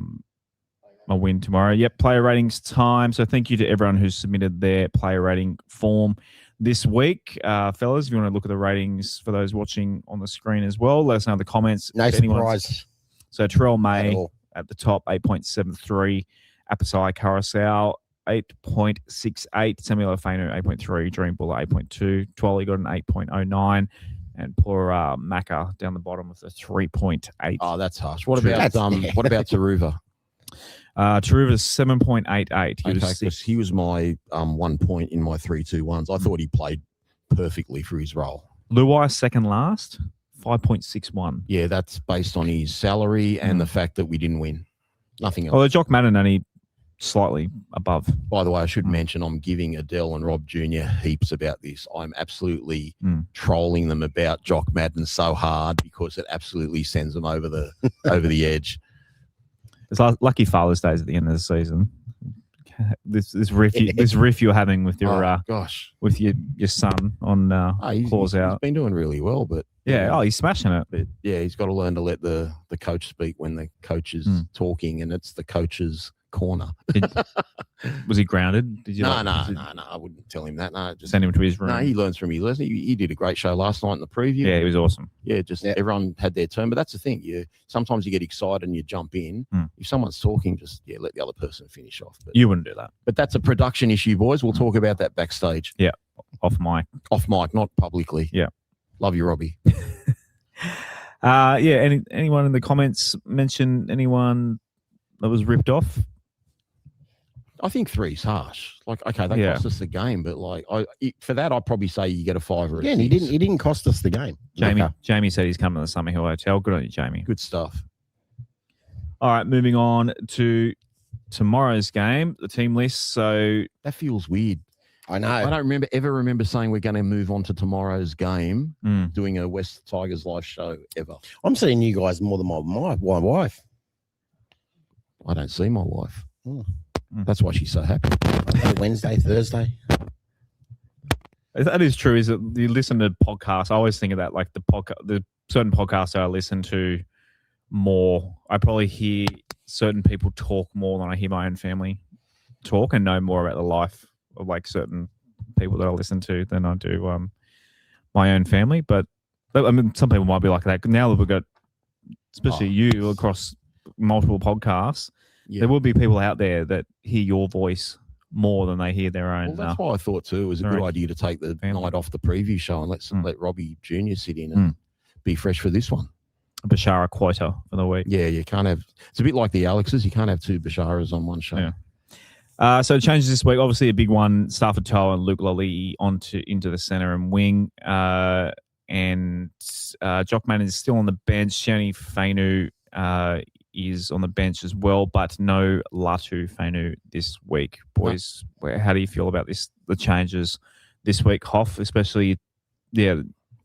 win tomorrow. Yep, player ratings time. So thank you to everyone who's submitted their player rating form this week. Fellas, if you want to look at the ratings for those watching on the screen as well, let us know in the comments. No surprise. So Terrell May at the top, 8.73. Apasai Carousel, 8.68. Samuel Ofenu, 8.3. Dream Buller, 8.2. Twally got an 8.09. And poor Macca down the bottom with a 3.8. Oh, that's harsh. What about Taruva? Taruva's 7.88. He was my 1 point in my 3-2-1s. I thought he played perfectly for his role. Luai second last, 5.61. Yeah, that's based on his salary and the fact that we didn't win. Nothing else. Although Jock Madden only slightly above. By the way, I should mention I'm giving Adel and Rob Jr. heaps about this. I'm absolutely trolling them about Jock Madden so hard because it absolutely sends them over the edge. It's like lucky Father's Days at the end of the season. This riff you're having with your with your son on claws out. He's been doing really well, but he's smashing it. But he's got to learn to let the coach speak when the coach is talking, and it's the coach's corner. Was he grounded? Did you? No. I wouldn't tell him that. No, just send him to his room. No, he learns from his lesson. He did a great show last night in the preview. Yeah, he was awesome. Yeah, everyone had their turn, but that's the thing. Sometimes you get excited and you jump in. If someone's talking, just let the other person finish off. But you wouldn't do that. But that's a production issue, boys. We'll talk about that backstage. Yeah, off mic, not publicly. Yeah, love you, Robbie. Anyone in the comments mention anyone that was ripped off? I think 3's harsh. Like, okay, that cost us the game, but for that, I'd probably say you get a 5 or a 6. And he didn't cost us the game. Jamie said he's coming to the Summer Hill Hotel. Good on you, Jamie. Good stuff. All right, moving on to tomorrow's game, the team list. So that feels weird. I know. I don't ever remember saying we're going to move on to tomorrow's game, doing a West Tigers live show ever. I'm seeing you guys more than my wife. I don't see my wife. That's why she's so happy. Wednesday, Thursday. That is true. Is that you listen to podcasts? I always think of that, like the certain podcasts that I listen to more. I probably hear certain people talk more than I hear my own family talk, and know more about the life of like certain people that I listen to than I do my own family. But I mean, some people might be like that. Now that we've got, especially you across multiple podcasts. Yeah. There will be people out there that hear your voice more than they hear their own. Well, that's why I thought too it was a good idea to take the night off the preview show and let Robbie Jr. sit in and be fresh for this one. A Bashara quota for the week. Yeah, you can't have. It's a bit like the Alexes. You can't have 2 Basharas on one show. Yeah. So changes this week. Obviously, a big one. Stafford Toa and Luke Lally into the centre and wing. And Jockman is still on the bench. Shani Fainu is on the bench as well, but no Latu Fainu this week. Boys, how do you feel about the changes this week, Hoff? Especially,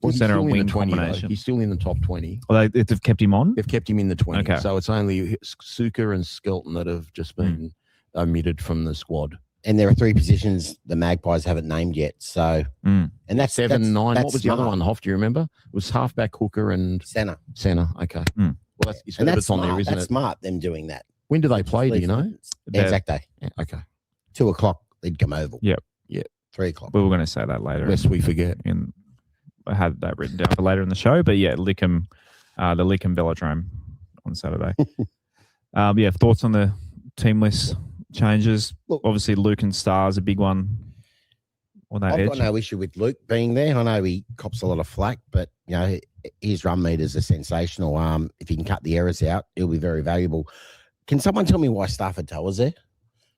Well, he's centre still and in the wing 20, though. combination. He's still in the top 20. Well, they've kept him on. They've kept him in the 20. Okay. So it's only Suka and Skelton that have just been omitted from the squad. And there are 3 positions the Magpies haven't named yet. So, and that's 7, 9. That's what was the other smart. one, Hoff? Do you remember? It was halfback, hooker, and Center. centre. Okay. Well, that's, And that's on smart. there, isn't That's it? smart, them doing that. When do they play? Do you know? Exact day. Yeah, okay. 2 o'clock, they'd come over. Yep. 3 o'clock. We were going to say that later. Lest we forget. And I had that written down for later in the show. But yeah, Lickham, the Lickham Velodrome on Saturday. Thoughts on the team list changes? Look, obviously, Luke and Star's a big one on that I've edge. got no issue with Luke being there. I know he cops a lot of flack, but his run meters are sensational. If he can cut the errors out, he'll be very valuable. Can someone tell me why Stafford Tower's there?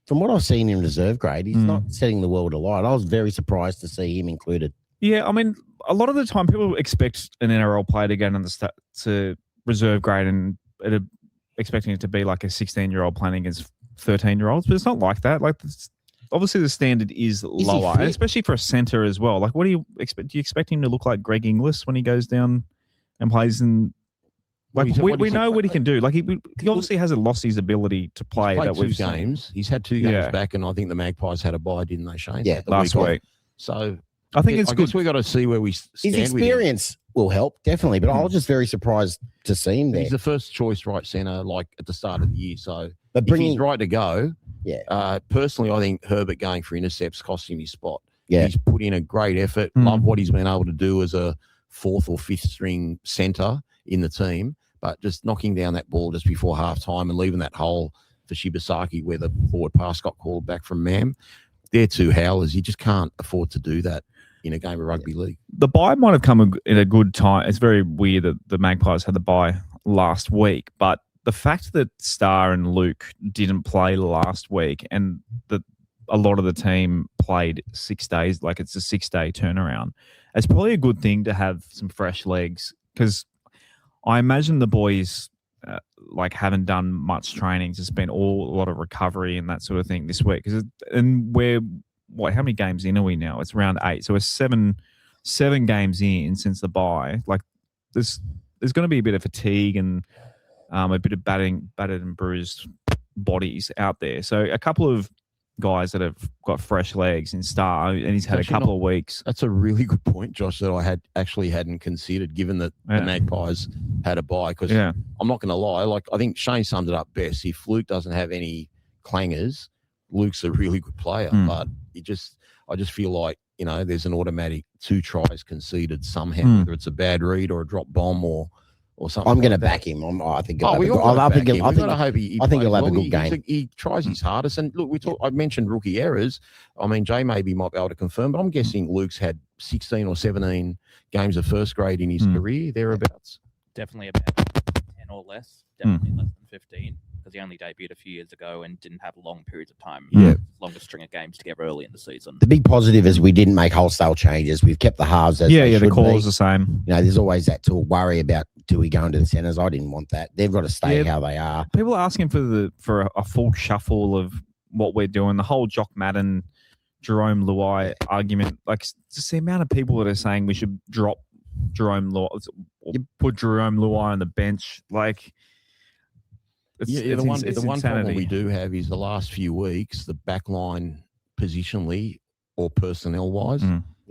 From what I've seen in reserve grade, he's not setting the world alight. I was very surprised to see him included. Yeah, I mean, a lot of the time people expect an NRL player to go on to reserve grade and expecting it to be like a 16-year-old playing against 13-year-olds, but it's not like that. Like, obviously the standard is lower, especially for a centre as well. Like, what do you expect? Do you expect him to look like Greg Inglis when he goes down and plays in? Like, we know what he can do. Like, he obviously hasn't lost his ability to play. He's that played we've 2 games. He's had 2 games back, and I think the Magpies had a bye, didn't they, Shane? Yeah, last week. So I think it's I good. guess we got to see where we stand. His experience will help, definitely, but I was just very surprised to see him there. He's the first choice right centre, like at the start of the year. So But if he's right to go, yeah. Personally, I think Herbert going for intercepts cost him his spot. Yeah. He's put in a great effort. Love what he's been able to do as a 4th or 5th string centre in the team, but just knocking down that ball just before half time and leaving that hole for Shibasaki where the forward pass got called back from Mam. They're 2 howlers. You just can't afford to do that in a game of rugby league. The bye might have come in a good time. It's very weird that the Magpies had the bye last week, but the fact that Star and Luke didn't play last week and that a lot of the team played 6 days, like it's a 6-day turnaround, it's probably a good thing to have some fresh legs, because I imagine the boys haven't done much training. It's been a lot of recovery and that sort of thing this week. And we're how many games in are we now? It's round 8, so we're seven games in since the bye. Like, there's going to be a bit of fatigue and a bit of battered and bruised bodies out there. So a couple of guys that have got fresh legs in Star, and he's had a couple of weeks. That's a really good point, Josh, that I hadn't considered, given that the Magpies had a bye. Because I'm not going to lie, like, I think Shane summed it up best. If Luke doesn't have any clangers, Luke's a really good player, but I just feel like, there's an automatic 2 tries conceded somehow, whether it's a bad read or a drop bomb or something. I'm going to back him. I think he'll have a good game. He tries his hardest. And look, I mentioned rookie errors. I mean, Jay maybe might be able to confirm, but I'm guessing Luke's had 16 or 17 games of first grade in his career, thereabouts. Definitely about 10 or less. Definitely less than 15. Because he only debuted a few years ago and didn't have long periods of time. Longest string of games together early in the season. The big positive is we didn't make wholesale changes. We've kept the halves as they should the call be. is the same. There's always that to worry about. Do we go into the centres? I didn't want that. They've got to stay how they are. People are asking for a full shuffle of what we're doing. The whole Jock Madden, Jerome Luai argument. Like, just the amount of people that are saying we should drop Jerome Luai, or put Jerome Luai on the bench. Like, the one problem we do have is the last few weeks, the backline positionally or personnel-wise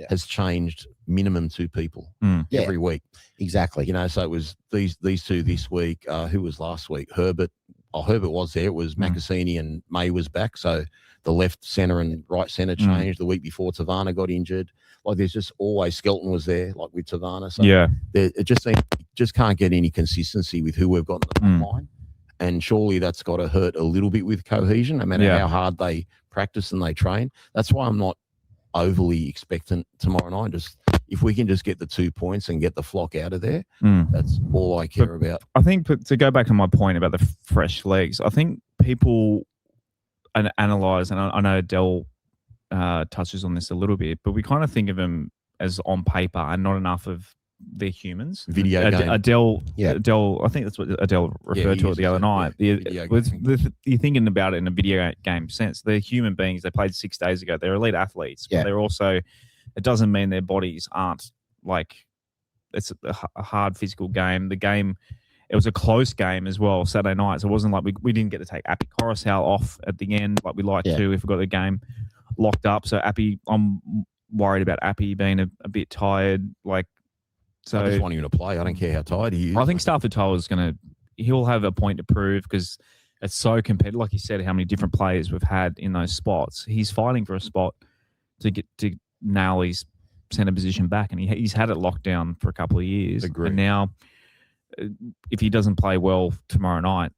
has changed minimum 2 people every week. Exactly. So it was these 2 this week. Who was last week? Herbert. Herbert was there. It was Macassini and May was back. So the left centre and right centre changed. The week before, Tavana got injured. Like, there's just always Skelton was there, like with Tavana. So it just can't get any consistency with who we've got in the line. And surely that's got to hurt a little bit with cohesion, no matter how hard they practice and they train. That's why I'm not overly expectant tomorrow night. Just if we can just get the 2 points and get the flock out of there, that's all I care about. I think, to go back to my point about the fresh legs, I think people analyse, and I know Adel touches on this a little bit, but we kind of think of them as on paper and not enough of they're humans. Video game. Adel, I think that's what Adel referred to it the other night. You're thinking about it in a video game sense. They're human beings. They played 6 days ago. They're elite athletes. But they're also, it doesn't mean their bodies aren't like it's a hard physical game. The game, it was a close game as well Saturday night. So it wasn't like we didn't get to take Appy Coruscant off at the end like we like to if we got the game locked up. So Appy, I'm worried about Appy being a bit tired. Like, so I just want him to play. I don't care how tired he is. I think Stafford Toll is he'll have a point to prove because it's so competitive. Like you said, how many different players we've had in those spots. He's fighting for a spot to get to nail his centre position back, and he's had it locked down for a couple of years. Agreed. And now, if he doesn't play well tomorrow night,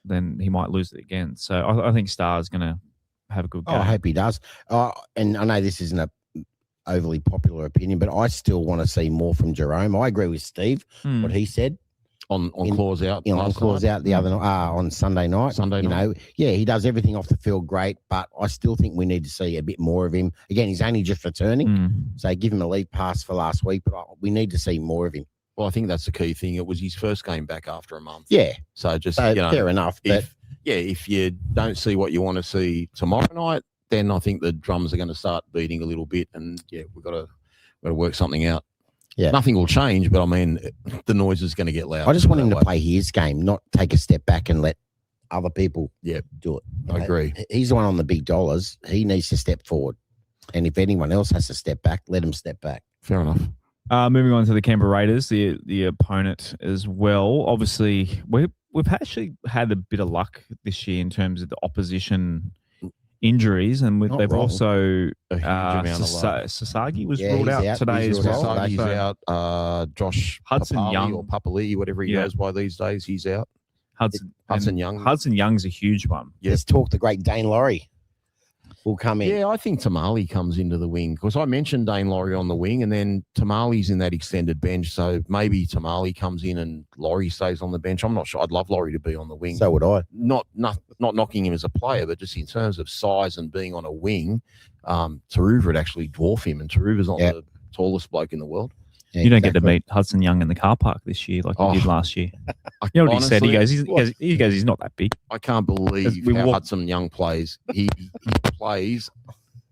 then he might lose it again. So I think Star's going to have a good game. I hope he does. And I know this isn't a overly popular opinion, but I still want to see more from Jerome. I agree with Steve, what he said. On clause out. On clause out the other on Sunday night. He does everything off the field great, but I still think we need to see a bit more of him. Again, he's only just returning, so give him a lead pass for last week, but we need to see more of him. Well, I think that's the key thing. It was his first game back after a month. Yeah. So just fair enough. If you don't see what you want to see tomorrow night, then I think the drums are going to start beating a little bit, and we've got to work something out. Yeah, nothing will change, but I mean, the noise is going to get loud. I just want him to play his game, not take a step back and let other people do it. I agree. He's the one on the big dollars. He needs to step forward. And if anyone else has to step back, let him step back. Fair enough. Moving on to the Canberra Raiders, the opponent as well. Obviously, we've actually had a bit of luck this year in terms of the opposition injuries, and they've also Sasagi was ruled out today as well. Sasagi's out. Josh Hudson Papali Young or Papali, whatever he goes by these days, he's out. Hudson Young. Hudson Young's a huge one. Let's talk the great Dane Laurie will come in. Yeah, I think Tamale comes into the wing because I mentioned Dane Laurie on the wing, and then Tamale's in that extended bench. So maybe Tamale comes in and Laurie stays on the bench. I'm not sure. I'd love Laurie to be on the wing. So would I. Not knocking him as a player, but just in terms of size and being on a wing, Taruva would actually dwarf him, and Taruva's not the tallest bloke in the world. Yeah, you don't get to meet Hudson Young in the car park this year like you did last year. You know what honestly, he said? He's not that big. I can't believe how Hudson Young plays. He plays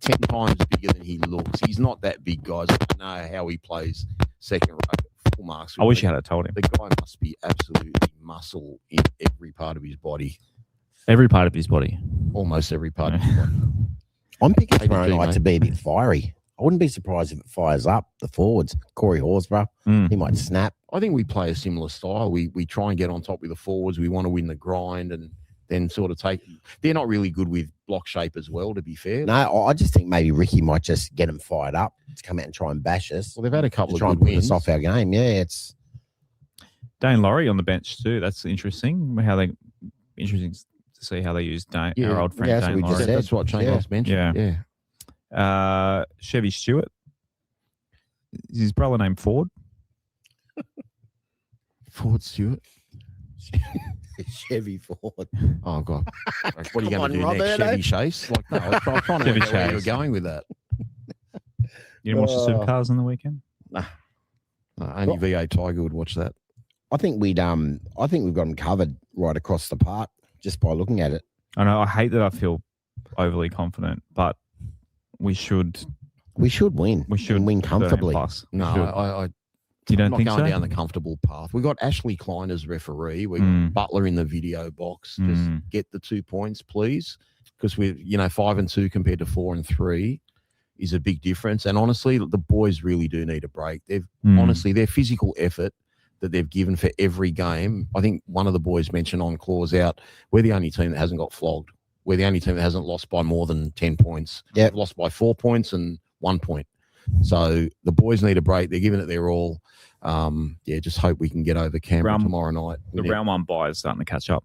10 times bigger than he looks. He's not that big, guys. I don't know how he plays second row. Full marks. I wish you had told him. The guy must be absolutely muscle in every part of his body. Every part of his body. Almost every part of his body. I'm picking tomorrow night to be a bit fiery. I wouldn't be surprised if it fires up the forwards. Corey Horsburgh, he might snap. I think we play a similar style. We try and get on top with the forwards. We want to win the grind and then sort of take. They're not really good with block shape as well, to be fair. No, I just think maybe Ricky might just get them fired up to come out and try and bash us. Well, they've had a couple of good good wins us off our game. Yeah, it's Dane Laurie on the bench too. That's interesting. Interesting to see how they use our old friend Dane Laurie. That's what Chambers mentioned. Yeah. Chevy Stewart. Is his brother named Ford? Ford Stewart. Chevy Ford. Oh God! What are you going to do next? Chevy Chase? Like, no, I'm trying to work out where you're going with that. You didn't watch the Supercars on the weekend? Nah. Only VA Tiger would watch that. I think we've got them covered right across the park just by looking at it. I know. I hate that I feel overly confident, but we should win. We should win comfortably. No, you don't think so? Not going down the comfortable path. We got Ashley Klein as referee. We got Butler in the video box. Just get the 2 points, please, because we're 5-2 compared to 4-3 is a big difference. And honestly, the boys really do need a break. Honestly, their physical effort that they've given for every game. I think one of the boys mentioned on clause out, we're the only team that hasn't got flogged. We're the only team that hasn't lost by more than 10 points. Yeah, they've lost by 4 points and 1 point. So the boys need a break. They're giving it their all. Just hope we can get over Canberra tomorrow night. The round one bye is starting to catch up.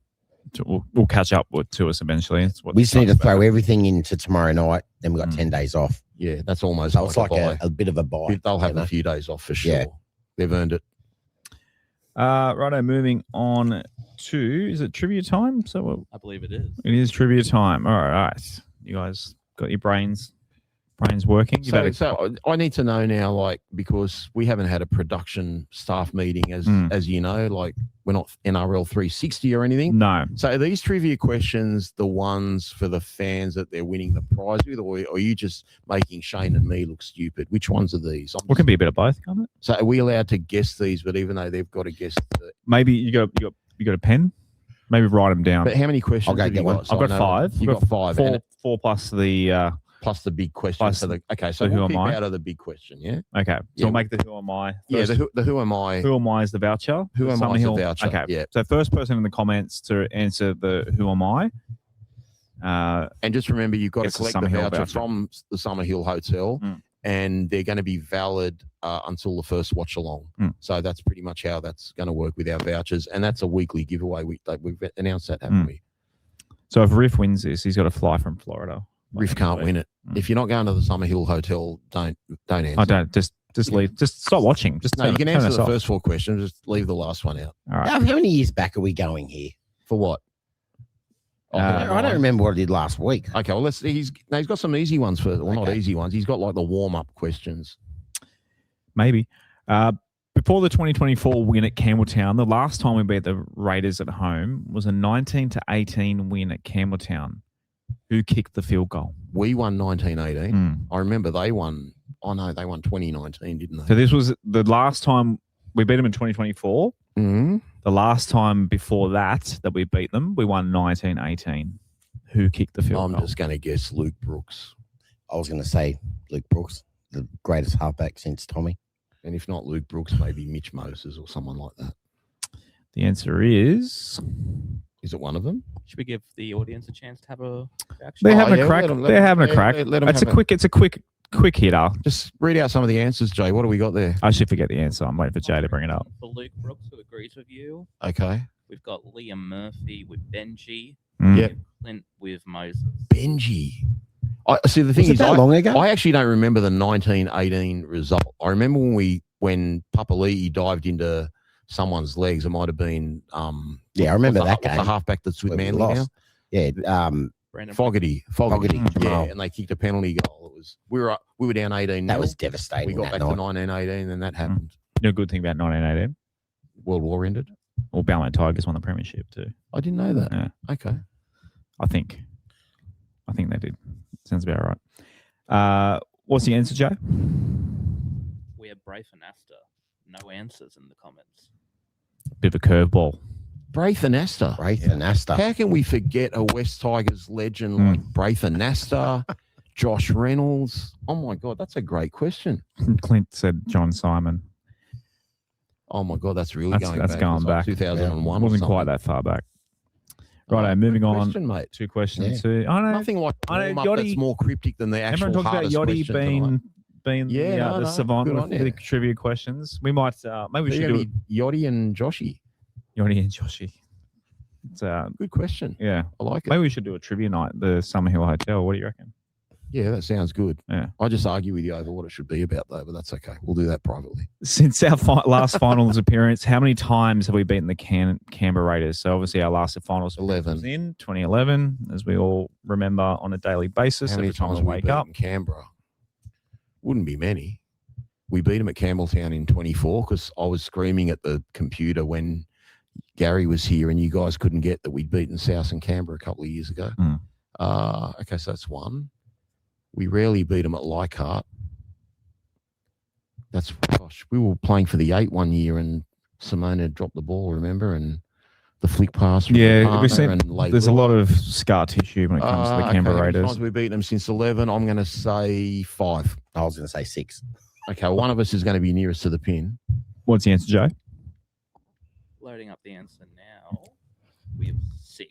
We'll catch up to us eventually. We just need to throw everything into tomorrow night. Then we've got 10 days off. Yeah, that's almost so it's like a bit of a bye. They'll have a few days off for sure. Yeah. They've earned it. Righto, moving on to, is it trivia time? I believe it is. It is trivia time. All right. You guys got your brains Brain's working. You've had So I need to know now, like, because we haven't had a production staff meeting, as you know, like we're not NRL 360 or anything. No. So are these trivia questions the ones for the fans that they're winning the prize with, or are you just making Shane and me look stupid? Which ones are these? What can be a bit of both, can't it? So are we allowed to guess these, but even though they've got to guess Maybe you got a pen? Maybe write them down. But how many questions I'll go have you get one. got? So I've got 5. You've got 5. Four plus the... plus the big question. Plus So okay, so the who we'll am keep I? out of the big question, yeah? Okay. So we'll make the who am I. Yeah, the who am I? Who am I is the voucher. Who am I is the voucher. Okay. Yeah. So first person in the comments to answer the who am I. And just remember, you've got to It's the collect the Summerhill voucher from the Summerhill Hotel, and they're going to be valid until the first watch along. So that's pretty much how that's going to work with our vouchers, and that's a weekly giveaway. We've announced that, haven't we? So if Riff wins this, he's got to fly from Florida. Riff can't win it. If you're not going to the Summerhill Hotel, don't answer. I don't. Just leave. Just stop watching. Just No, turn, you can turn answer us the off. first 4 questions. Just leave the last one out. All right. How many years back are we going here? For what? I don't remember what I did last week. Okay, well, he's got some easy ones for, well, not Okay. easy ones. He's got like the warm-up questions. Maybe. Before the 2024 win at Campbelltown, the last time we beat the Raiders at home was a 19-18 win at Campbelltown. Who kicked the field goal? We won 19-18. I remember they won. Oh, no, they won 2019, didn't they? So this was the last time we beat them in 2024. Mm-hmm. The last time before that we beat them, we won 19-18. Who kicked the field I'm goal? just going to guess Luke Brooks. I was going to say Luke Brooks, the greatest halfback since Tommy. And if not Luke Brooks, maybe Mitch Moses or someone like that. The answer is... Is it one of them? Should we give the audience a chance to have a reaction? They're having yeah, a crack. let 'em- They're having a yeah, crack. let 'em It's have a quick hitter. Just read out some of the answers, Jay. What do we got there? I should forget the answer. I'm waiting for Jay to bring it up. For Luke Brooks, who agrees with you. Okay. We've got Liam Murphy with Benji. Yeah. Clint with Moses. Benji. I see. The thing Was it is, that long ago? I actually don't remember the 1918 result. I remember when Papali'i dived into someone's legs. It might have been Yeah, I remember that what's game. the halfback that's with Where we Manly now. lost. Yeah, Brandon Fogarty. Fogarty, Yeah, Jamal. and they kicked a penalty goal. It was we were down 18. that was We devastating. got that back night. to 1918, and that happened. You know, a good thing about 1918. World War ended. Well, Balmain Tigers won the premiership too. I didn't know that. Yeah. Okay. I think they did. Sounds about right. What's the answer, Joe? We have Braith and Asta. No answers in the comments. Bit of a curveball. Braith and Astor. Braith and Asta. How can we forget a West Tigers legend like Braith and Astor, Josh Reynolds? Oh my God, that's a great question. Clint said John Simon. Oh my God, that's really That's going going back. It's like back. 2001. Wasn't or quite something. that far back. Oh, Righto, moving good on. question, mate. 2 questions. Yeah. I know. Nothing like I know, warm up that's Yachty- more cryptic than the actual Everyone talks about hardest Yachty question tonight. being Yeah, the no, savant good with on the you. trivia questions. We might maybe we They're should gonna do be Yachty and Joshy. Yachty and Joshy. It's Good question. yeah. I like it. Maybe we should do a trivia night at the Summerhill Hotel. What do you reckon? Yeah, that sounds good. Yeah. I just argue with you over what it should be about, though, but that's okay. We'll do that privately. Since our last finals appearance, how many times have we beaten the Canberra Raiders? So obviously our last finals 11. was in 2011, as we all remember on a daily basis. How many every time times we have we wake up. beaten Canberra? Wouldn't be many. We beat them at Campbelltown in 24 because I was screaming at the computer when Gary was here and you guys couldn't get that we'd beaten South and Canberra a couple of years ago. Okay, so that's one. We rarely beat them at Leichhardt. We were playing for the 8 one year and Simona dropped the ball, remember? And the flick pass from Yeah, Palmer we've seen and Leigh there's a Brewer. lot of scar tissue when it comes to the Canberra How many Raiders. times we've beaten them since 11? I'm going to say 5. I was going to say 6. Okay, one of us is going to be nearest to the pin. What's the answer, Joe? Loading up the answer now. We have 6.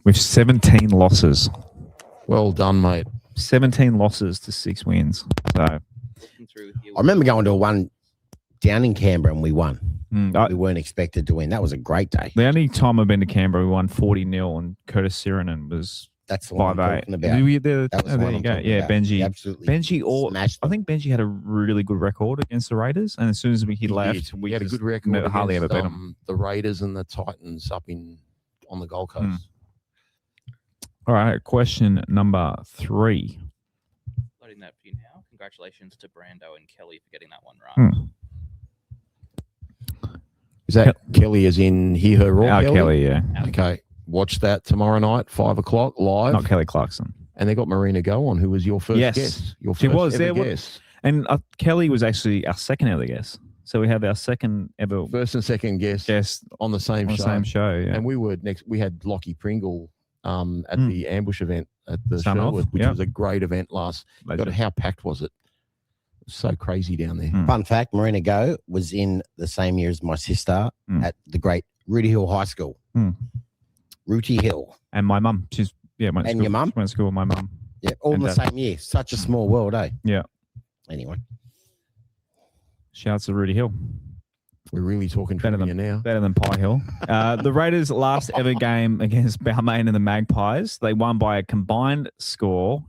We've 17 losses. Well done, mate. 17 losses to 6 wins. So Looking through here, I remember going to a one down in Canberra and we won. I- We weren't expected to win. That was a great day. the only time I've been to Canberra, we won 40-0, and Curtis Sirenen was That's the one I'm 5-8. talking about. That That was the there one you I'm go. talking Yeah, about. Benji. He absolutely Benji, smashed I them. think Benji had a really good record against the Raiders, and as soon as he left, We had a just good record. never, hardly ever against, beat them. the Raiders and the Titans up on the Gold Coast. All right, question number 3. loading that for congratulations to Brando and Kelly for getting that one right. Is that Kelly as in hear her roar? Kelly, yeah. Okay. Watch that tomorrow night, 5 o'clock, live. Not Kelly Clarkson. And they got Marina Go on, who was your first Yes. guest. Your She first was ever there. guest. And Kelly was actually our second ever guest. So we have our second ever First and second guest on the same on show. the same show. Yeah. And we had Lockie Pringle at the ambush event at the Sun off, Sherwood, which yep. was a great event last. God, how packed was it? It was so crazy down there. Fun fact, Marina Go was in the same year as my sister at the great Rudy Hill High School. Rudy Hill. And my mum. She's went to And school, your mum? went to school with my mum. Yeah, all in the same year. Such a small world, eh? Yeah. Anyway. Shouts to Rudy Hill. We're really talking trivia now. Better than Pie Hill. The Raiders' last ever game against Balmain and the Magpies, they won by a combined score.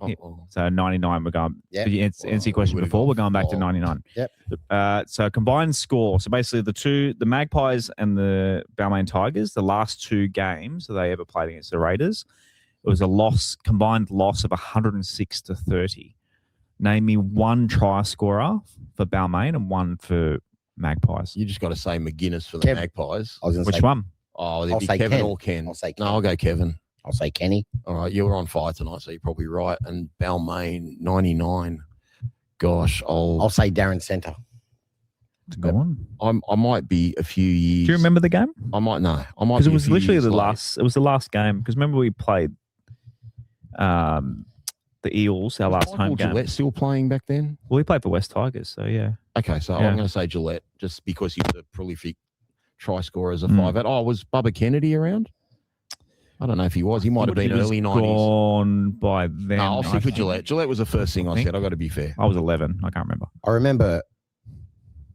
So 99, we're going. Yep. The NC question before, we're going back to 99. Yep. So combined score. So basically the Magpies and the Balmain Tigers, the last two games that they ever played against the Raiders, it was a combined loss of 106-30. Name me one try scorer for Balmain and one for Magpies. You just got to say McGuinness for the Magpies. Which one? Oh, I'll there'd be say Kevin Ken. or Ken. I'll say Ken. No, I'll go Kevin. I'll say Kenny. All right, you were on fire tonight, so you're probably right. And Balmain, 99. Gosh, I'll say Darren Centre. Go on. I might be a few years. Do you remember the game? I might know. I might because it be a was few literally years the late. last. It was the last game. Because remember we played the Eels our last home game. Gillette still playing back then? Well, we played for West Tigers, so yeah. Okay, so Yeah. I'm going to say Gillette just because he's a prolific try scorer as a 5'8". Oh, was Bubba Kennedy around? I don't know if he was. He might have been early 90s. Gone by then. No, I'll stick with Gillette. Gillette was the first thing I said. I got to be fair. I was 11. I can't remember. I remember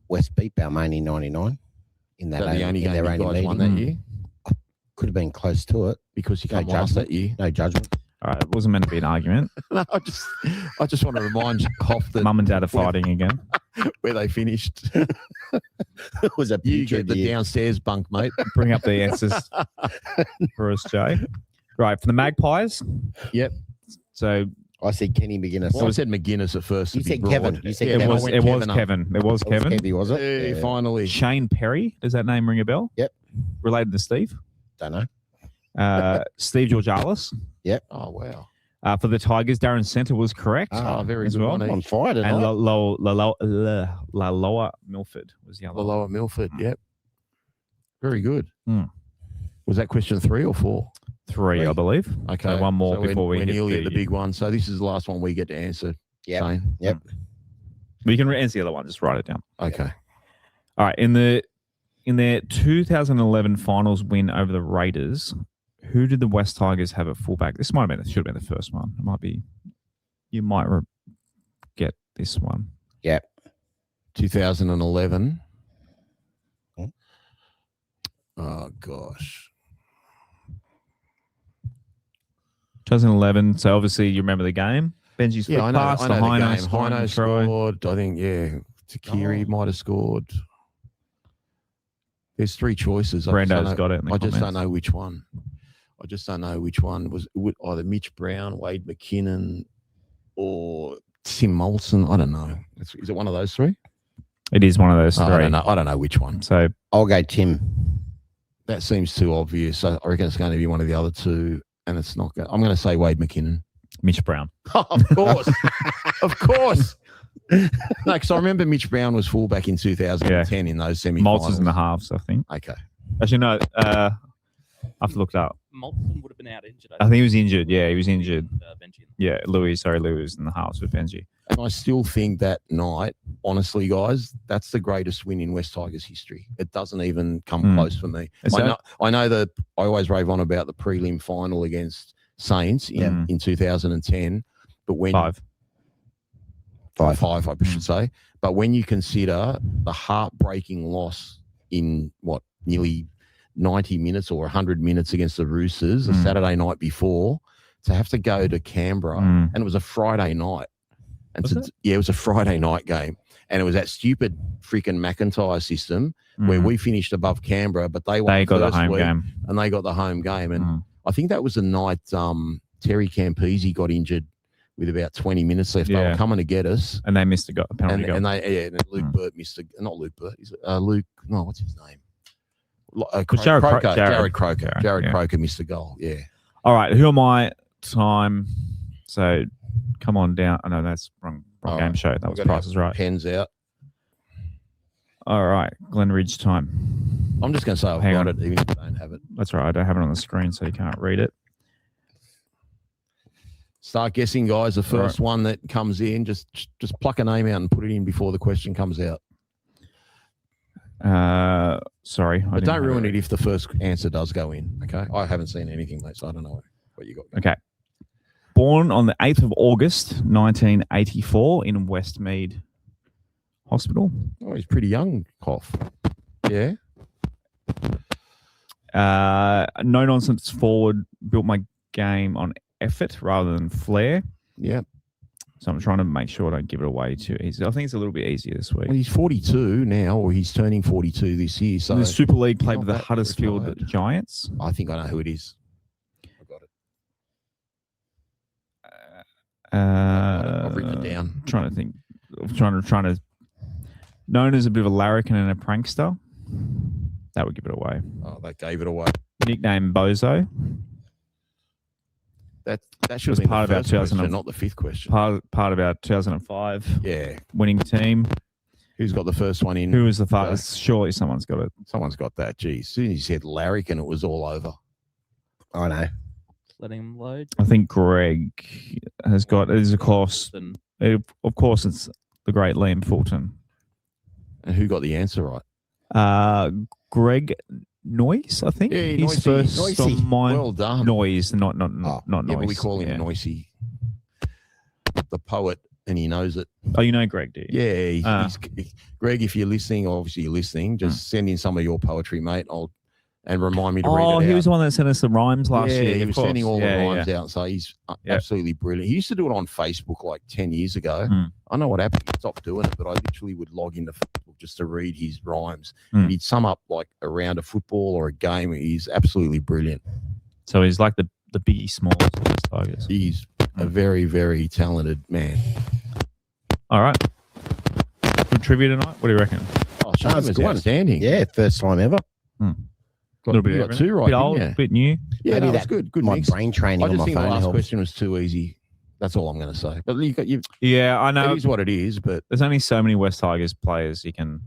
West beat Balmain in 99 in that Is that the only in game their you only guys won meeting. that year? Could have been close to it. Because you No can't last judgment. that year. No judgment. All right, it wasn't meant to be an argument. No, I just want to remind Hoff that Mum and Dad are fighting again. where they finished. It was a You putrid get the year. downstairs bunk, mate. Bring up the answers for us, Jay. Right, for the Magpies. Yep. So I said Kenny McGuinness. Well, I said McGuinness at first. You to be said broad. Kevin. You said Yeah, Kevin. but I it went was Kevin up. Kevin. It was That was Kevin. Kevin, was it? Hey, Yeah. finally. Shane Perry. Does that name ring a bell? Yep. Related to Steve. Don't know. Steve Georgalis. Yep. Oh, wow. For the Tigers, Darren Centre was correct. Oh, very as good well. one, On each. fire tonight. And La Loa Milford was the other The one. lower Milford, yep. Very good. Hmm. Was that question 3 or 4? 3, I believe. Okay. So one more So before we we're hit nearly the, at the big one. So this is the last one we get to answer. Yep. Shane. Yep. We can answer the other one. Just write it down. Okay. All right. In their 2011 finals win over the Raiders, who did the West Tigers have at fullback? This might have been, should have been the first one. It might be, you might get this one. Yep. 2011. Oh, gosh. 2011. So obviously you remember the game. Benji's Yeah, I know, pass, I the know the Hino game. scoring Hino the try. scored. I think, Takiri might have scored. There's 3 choices. Brando's got it in the I just don't comments. know which one. I just don't know which one was either Mitch Brown, Wade McKinnon, or Tim Molson. I don't know. Is it one of those 3? It is one of those 3. I don't know. I don't know which one. So I'll go Tim. That seems too obvious. I reckon it's going to be one of the other 2, and it's not. I'm going to say Wade McKinnon. Mitch Brown. Oh, of course, of course. No, because I remember Mitch Brown was fullback in 2010 in those semi-finals. Maltz in the halves, I think. Okay. Actually, no. I have to look it up. Molson would have been out injured. I think he was injured. Yeah, he was injured. Benji. Yeah, Louis was in the halves with Benji. And I still think that night, honestly, guys, that's the greatest win in West Tigers history. It doesn't even come close for me. Is that- I know that I always rave on about the prelim final against Saints in 2010, but when 5. five, I should say. But when you consider the heartbreaking loss in nearly 90 minutes or 100 minutes against the Roosters the Saturday night before, to have to go to Canberra, and it was a Friday night. And it was a Friday night game. And it was that stupid freaking McIntyre system where we finished above Canberra, but they won got the first home week, game. and they got the home game. And I think that was the night Terry Campese got injured with about 20 minutes left. They Yeah. were coming to get us. And they missed a penalty goal. And Luke Burt missed not Luke Burt. Is it, Luke? No, what's his name? Jared Croker. Jared Croker. Jared Croker missed a goal. Yeah. All right. Who am I? Time. So come on down. I know that's wrong game show. That was Price is Right. Pens out. All right. Glenridge time. I'm just going to say I've got it, even if I don't have it. That's right. I don't have it on the screen, so you can't read it. Start guessing, guys. The first one that comes in, just pluck a name out and put it in before the question comes out. Sorry. But don't ruin it if the first answer does go in, okay? I haven't seen anything, mate, so I don't know what you got. Okay. Born on the 8th of August, 1984 in Westmead Hospital. Oh, he's pretty young, Hoff. Yeah. No nonsense forward, built my game on effort rather than flair. Yeah. So I'm trying to make sure I don't give it away too easy. I think it's a little bit easier this week. Well, he's 42 now, or he's turning 42 this year. So the Super League played with the that Huddersfield retired. Giants. I think I know who it is. I got it. I've written it down. Trying to think. Trying to. Known as a bit of a larrikin and a prankster. That would give it away. Oh, that gave it away. Nickname Bozo. That should Was have been part the of our first question, 2000 not the fifth question. Part of our 2005 Yeah. winning team. Who's got the first one in? Who was the fastest? Surely someone's got it. Someone's got that. Geez, as soon as you said Larrick and it was all over. I know. Letting him load. I think Greg has got it. Is of course, it's the great Liam Fulton. And who got the answer right? Greg Noyce, I think. Yeah, His first Noisy. on mine. Well done. Noise, not Yeah, Noise. but we call him yeah. Noisy. The poet, and he knows it. Oh, you know Greg, do you? Yeah, Greg, if you're listening, obviously you're listening, just send in some of your poetry, mate. And remind me to read it out. He was the one that sent us the rhymes last year. He of was course. sending all the rhymes out, so he's Yeah. absolutely brilliant. He used to do it on Facebook like 10 years ago. Mm. I know what happened. He stopped doing it, but I literally would log into Facebook just to read his rhymes. Mm. And he'd sum up like around a football or a game. He's absolutely brilliant. So he's like the Biggie Smalls of the Tigers. He's a very, very talented man. All right. Good trivia tonight. What do you reckon? Oh, Shane it's was good one. outstanding. Yeah, first time ever. Little bit You of got everything. two right, Bit old, didn't you? bit new. Yeah, Maybe that was that- good. Good My mix. brain training I on just my think the phone last helps. question was too easy. That's all I'm going to say. But Yeah, I know. it is what it is. But There's only so many West Tigers players you can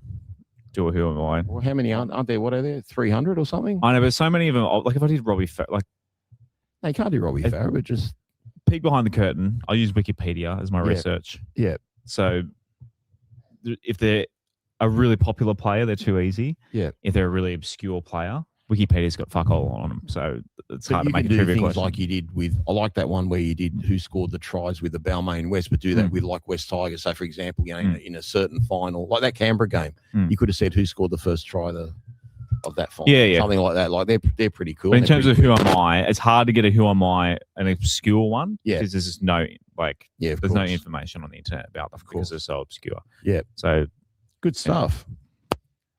do a who am I. well, how many aren't there? What are there? 300 or something? I know, but so many of them. Like if I did Robbie, like They can't do Robbie Farah, but just peek behind the curtain. I use Wikipedia as my research. Yeah. So if they're a really popular player, they're too easy. Yeah. If they're a really obscure player, Wikipedia's got fuck all on them. So it's But hard you to make a can do trivia things question. like you did with. I like that one where you did who scored the tries with the Balmain West, but do that with like West Tigers. So, for example, in a certain final, like that Canberra game, you could have said who scored the first try of that final. Yeah. Something like that. Like they're pretty cool. But in They're terms of pretty who quick. am I, it's hard to get a who am I an obscure one. Yeah. Because there's just no of there's no course. information on the internet about them because they're so obscure. Yeah. So Good stuff.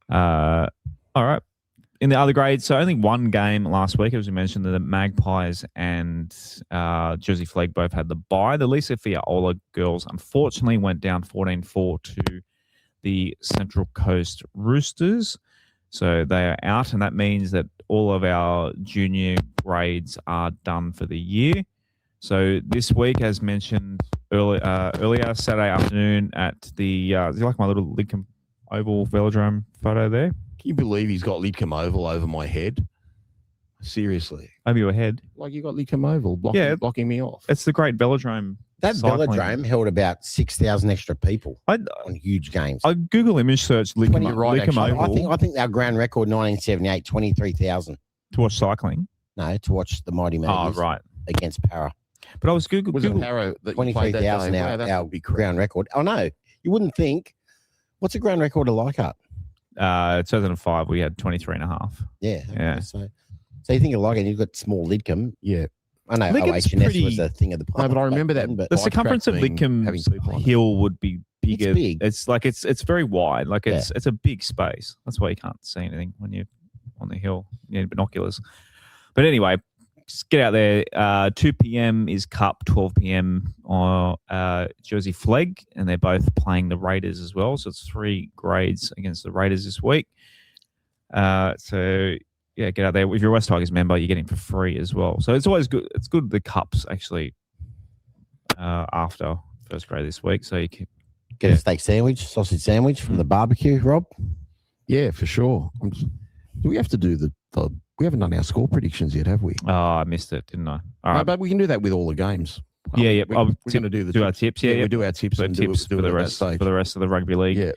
all right. In the other grades, so only one game last week, as we mentioned, the Magpies and Jersey Flegg both had the bye. The Lisa Fiaola girls unfortunately went down 14-4 to the Central Coast Roosters. So they are out, and that means that all of our junior grades are done for the year. So this week, as mentioned earlier Saturday afternoon at the, do you like my little Lidcombe Oval Velodrome photo there? Can you believe he's got Lidcombe Oval over my head? Seriously. Over your head. Like you got Lidcombe Oval blocking me off. It's the great velodrome. That cycling. velodrome held about 6,000 extra people I on huge games. Google image search Lidcombe, You're right, Lidcombe actually. Oval I think our ground record 1978, 23,000. to watch cycling. No, to watch the Mighty Oh, Maggers right. against Para. But I was Google. Was it Harrow that you played that day? 23,000 Wow, that our would be crazy. ground record. Oh, no. You wouldn't think. What's a ground record of Leichhardt? 2005, we had 23 and a half. Yeah. Yeah. So you think of Leichhardt, you've got small Lidcombe. Yeah. I know Lidcombe's OH&S pretty- was a thing of the past. No, but I remember back that. then, but The Bike circumference track of being- having Lidcombe's people on it. hill would be bigger. big. It's like it's very wide. Like it's a big space. That's why you can't see anything when you're on the hill. You need binoculars. But anyway, just get out there. 2 p.m. is Cup, 12 p.m. on Jersey Flegg, and they're both playing the Raiders as well. So it's 3 grades against the Raiders this week. So yeah, get out there. If you're a West Tigers member, you get in for free as well. So it's always good. It's good the Cups actually after first grade this week. So you can Get a steak sandwich, sausage sandwich from the barbecue, Rob. Yeah, for sure. Do we have to do the we haven't done our score predictions yet, have we? Oh, I missed it, didn't I? All No, right. but we can do that with all the games. Yeah. We're going to do our tips. Yeah, we do our tips and tips do for it the at that rest stage. for the rest of the rugby league. Yeah.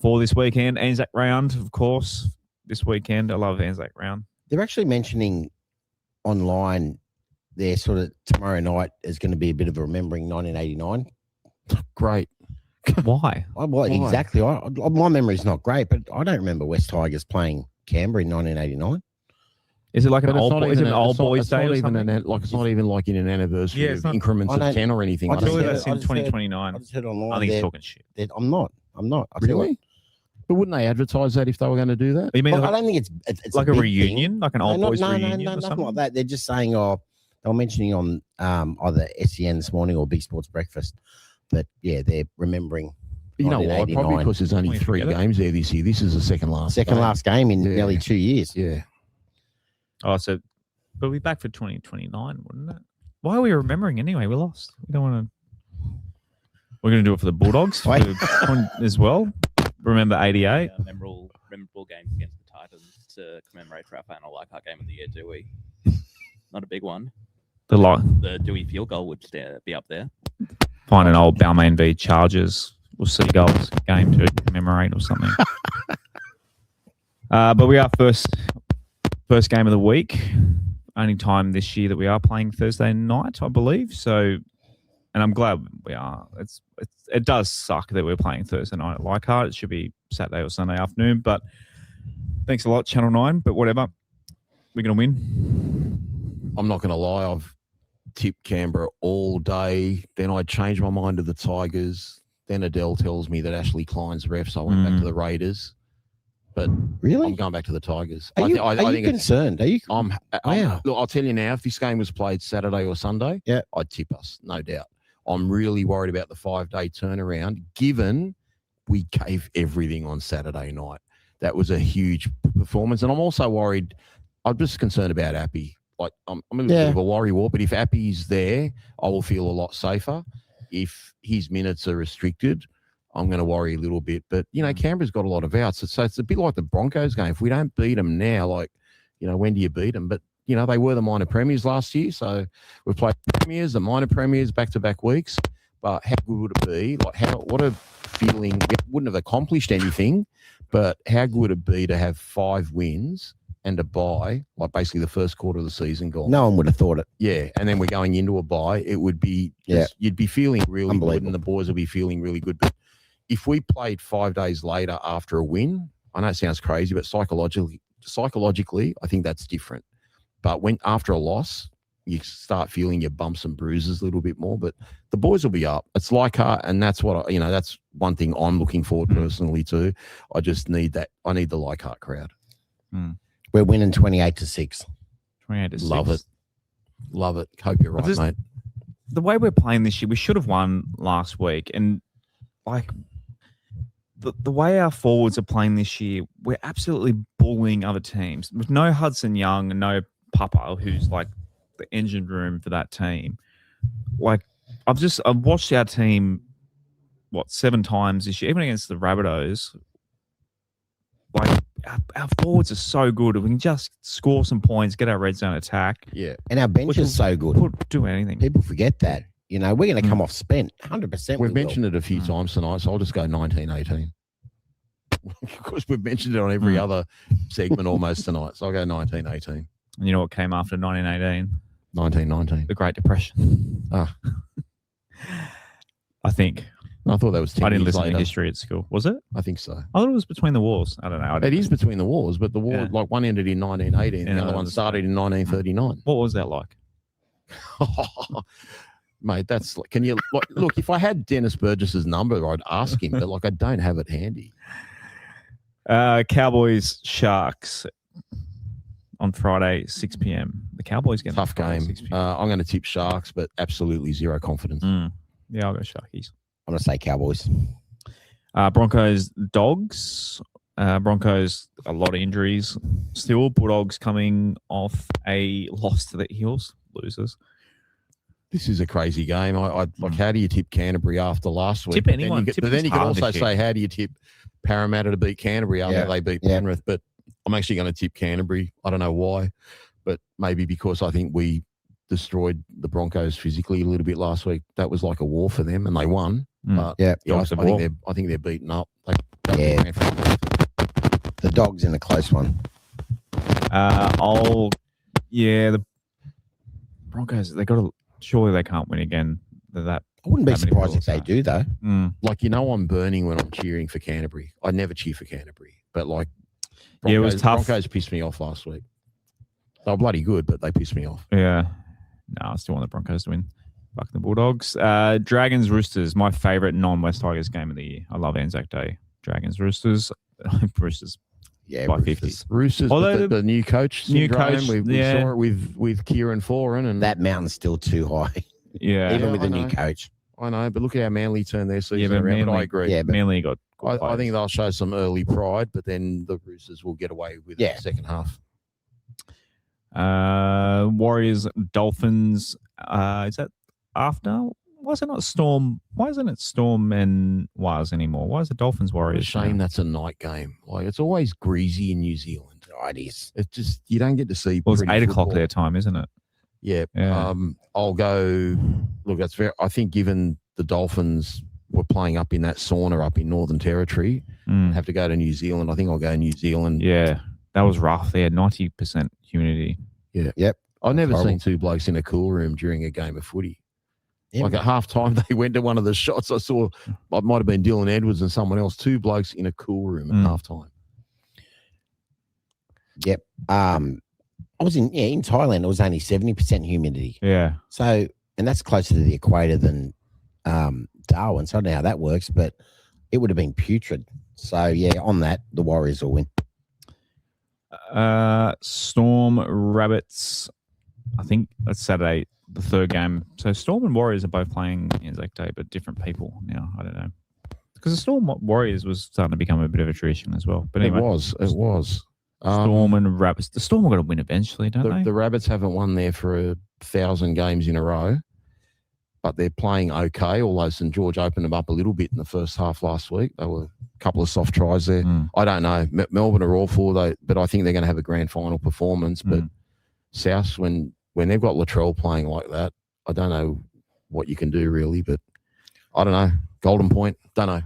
For this weekend, Anzac round, of course. This weekend, I love Anzac round. They're actually mentioning online there sort of tomorrow night is going to be a bit of a remembering 1989. Great. Why? Exactly. My memory's not great, but I don't remember West Tigers playing Canberra in 1989. Is it like an But it's old not boy? Is it even an a- old it's not- boys it's day not or even something? it's not even like in an anniversary Yeah, it's of not- increments I of don't- 10 or anything. I I just don't Surely heard- think that's in I just heard- 2029. I just heard online. I think he's talking shit. I'm not. I tell you what. Really? But wouldn't they advertise that if they were going to do that? You mean Well, I like, don't think it's like a big reunion, thing. like an old boys reunion no, or nothing something? like that. They're just saying, they were mentioning on either SEN this morning or Big Sports Breakfast that they're remembering. You know why? Probably 1989. because there's only Why 3 forget it? games there this year. This is the second last game in Yeah. nearly 2 years. Yeah. Oh, so we'll be back for 2029, wouldn't it? Why are we remembering anyway? We lost. We don't want to. We're going to do it for the Bulldogs Wait. as well. Remember 88? Memorable games against the Titans to commemorate for our final Leichhardt game of the year, do we? Not a big one. The Dewey field goal would be up there. find an old Balmain v Chargers or Seagulls game to commemorate or something. But we are first game of the week. Only time this year that we are playing Thursday night, I believe. So, and I'm glad we are. It does suck that we're playing Thursday night at Leichhardt. It should be Saturday or Sunday afternoon. But thanks a lot, Channel 9. But whatever, we're going to win. I'm not going to lie. I've tipped Canberra all day. Then I changed my mind to the Tigers. Then Adel tells me that Ashley Klein's ref, so I went back to the Raiders. But Really? I'm going back to the Tigers. Are you, I are you think it's, concerned? Are you? Wow. look, I'll tell you now, if this game was played Saturday or Sunday, I'd tip us, no doubt. I'm really worried about the 5-day turnaround, given we gave everything on Saturday night. That was a huge performance. And I'm also worried, I'm just concerned about Appy. Like, I'm a little bit of a worrywart, but if Appy's there, I will feel a lot safer. If his minutes are restricted, I'm going to worry a little bit. But, Canberra's got a lot of outs. So it's a bit like the Broncos game. If we don't beat them now, when do you beat them? But, they were the minor premiers last year. So we've played premiers, the minor premiers, back-to-back weeks. But how good would it be? What a feeling. We wouldn't have accomplished anything, but how good would it be to have 5 wins and a bye, like basically the first quarter of the season gone? No one would have thought it. Yeah, and then we're going into a bye. It would be, you'd be feeling really good, and the boys will be feeling really good. But if we played 5 days later after a win, I know it sounds crazy, but psychologically, I think that's different. But when after a loss, you start feeling your bumps and bruises a little bit more. But the boys will be up. It's Leichhardt, and that's what that's one thing I'm looking forward personally to. I just need that. I need the Leichhardt crowd. We're winning 28-6. 28-6. Love it. Hope you're right, mate. The way we're playing this year, we should have won last week. And the way our forwards are playing this year, we're absolutely bullying other teams. With no Hudson Young and no Papa, who's like the engine room for that team. I've watched our team 7 times this year, even against the Rabbitohs. Our forwards are so good. We can just score some points, get our red zone attack. Yeah. And our bench is so good. Do anything. People forget that. We're going to come off spent. 100%. We've mentioned it a few times tonight, so I'll just go 19-18. Because we've mentioned it on every other segment almost tonight. So I'll go 19-18. And you know what came after 1918? 1919. The Great Depression. I think. I thought that was 10 I didn't years listen later. to history at school. Was it? I think so. I thought it was between the wars. I don't know. It is between the wars, but the war, one ended in 1918 and the other one that's started in 1939. What was that like? Mate, that's can you look? If I had Dennis Burgess's number, I'd ask him, but I don't have it handy. Cowboys, Sharks. on Friday, 6 p.m. The Cowboys get Tough game. 6 p.m. I'm going to tip Sharks, but absolutely zero confidence. Yeah, I'll go Sharkies. I'm going to say Cowboys. Broncos, Dogs. Broncos, a lot of injuries. Still, Bulldogs coming off a loss to the Eels. Losers. This is a crazy game. I like. How do you tip Canterbury after last week? Tip anyone. But then you could also say, how do you tip Parramatta to beat Canterbury after they beat Penrith? But I'm actually going to tip Canterbury. I don't know why, but maybe because I think we destroyed the Broncos physically a little bit last week. That was like a war for them, and they won. But I think they're beaten up. The Dogs in a close one. The Broncos. Surely they can't win again. I wouldn't be surprised if they do, though. Like, I'm burning when I'm cheering for Canterbury. I never cheer for Canterbury, but like, it was tough. Broncos pissed me off last week. They were bloody good, but they pissed me off. Yeah. No, I still want the Broncos to win. Fuck the Bulldogs. Dragons, Roosters, my favourite non-West Tigers game of the year. I love Anzac Day. Dragons, Roosters. Roosters. Yeah, by Roosters. 50. Roosters, the new coach. We saw it with Kieran Foran. And that mountain's still too high. Yeah. Even with the new coach. I know, but look at how Manly turned their season around. But I agree. Yeah, but Manly got I think they'll show some early pride, but then the Roosters will get away with the second half. Warriors, Dolphins. Is that after? Why is it not Storm? Why isn't it Storm and Wires anymore? Why is it Dolphins Warriors? It's a shame that's a night game. Like, it's always greasy in New Zealand. Oh, it is. It's just, you don't get to see. Well, it's 8 football. o'clock their time, isn't it? Yeah. Yeah. I'll go. Look, that's very. I think given the Dolphins were playing up in that sauna up in Northern Territory, and have to go to New Zealand. I think I'll go New Zealand. Yeah, that was rough. They had 90% humidity. Yeah. Yep. I've never seen two blokes in a cool room during a game of footy. Yeah, like at half time, they went to one of the shots. I saw, it might have been Dylan Edwards and someone else, two blokes in a cool room at half time. Yep. I was in Thailand. It was only 70% humidity. Yeah. So, and that's closer to the equator than Darwin. So I don't know how that works, but it would have been putrid. So yeah, on that, the Warriors will win. Storm, Rabbits. I think that's Saturday, the third game. So Storm and Warriors are both playing Anzac Day, but different people now. I don't know. Because the Storm Warriors was starting to become a bit of a tradition as well. But anyway, it was. Storm and Rabbits. The Storm are going to win eventually, don't they? The Rabbits haven't won there for 1,000 games in a row, but they're playing okay, although St. George opened them up a little bit in the first half last week. There were a couple of soft tries there. I don't know. Melbourne are all for, but I think they're going to have a grand final performance. But South, when they've got Latrell playing like that, I don't know what you can do really, but I don't know. Golden Point, don't know.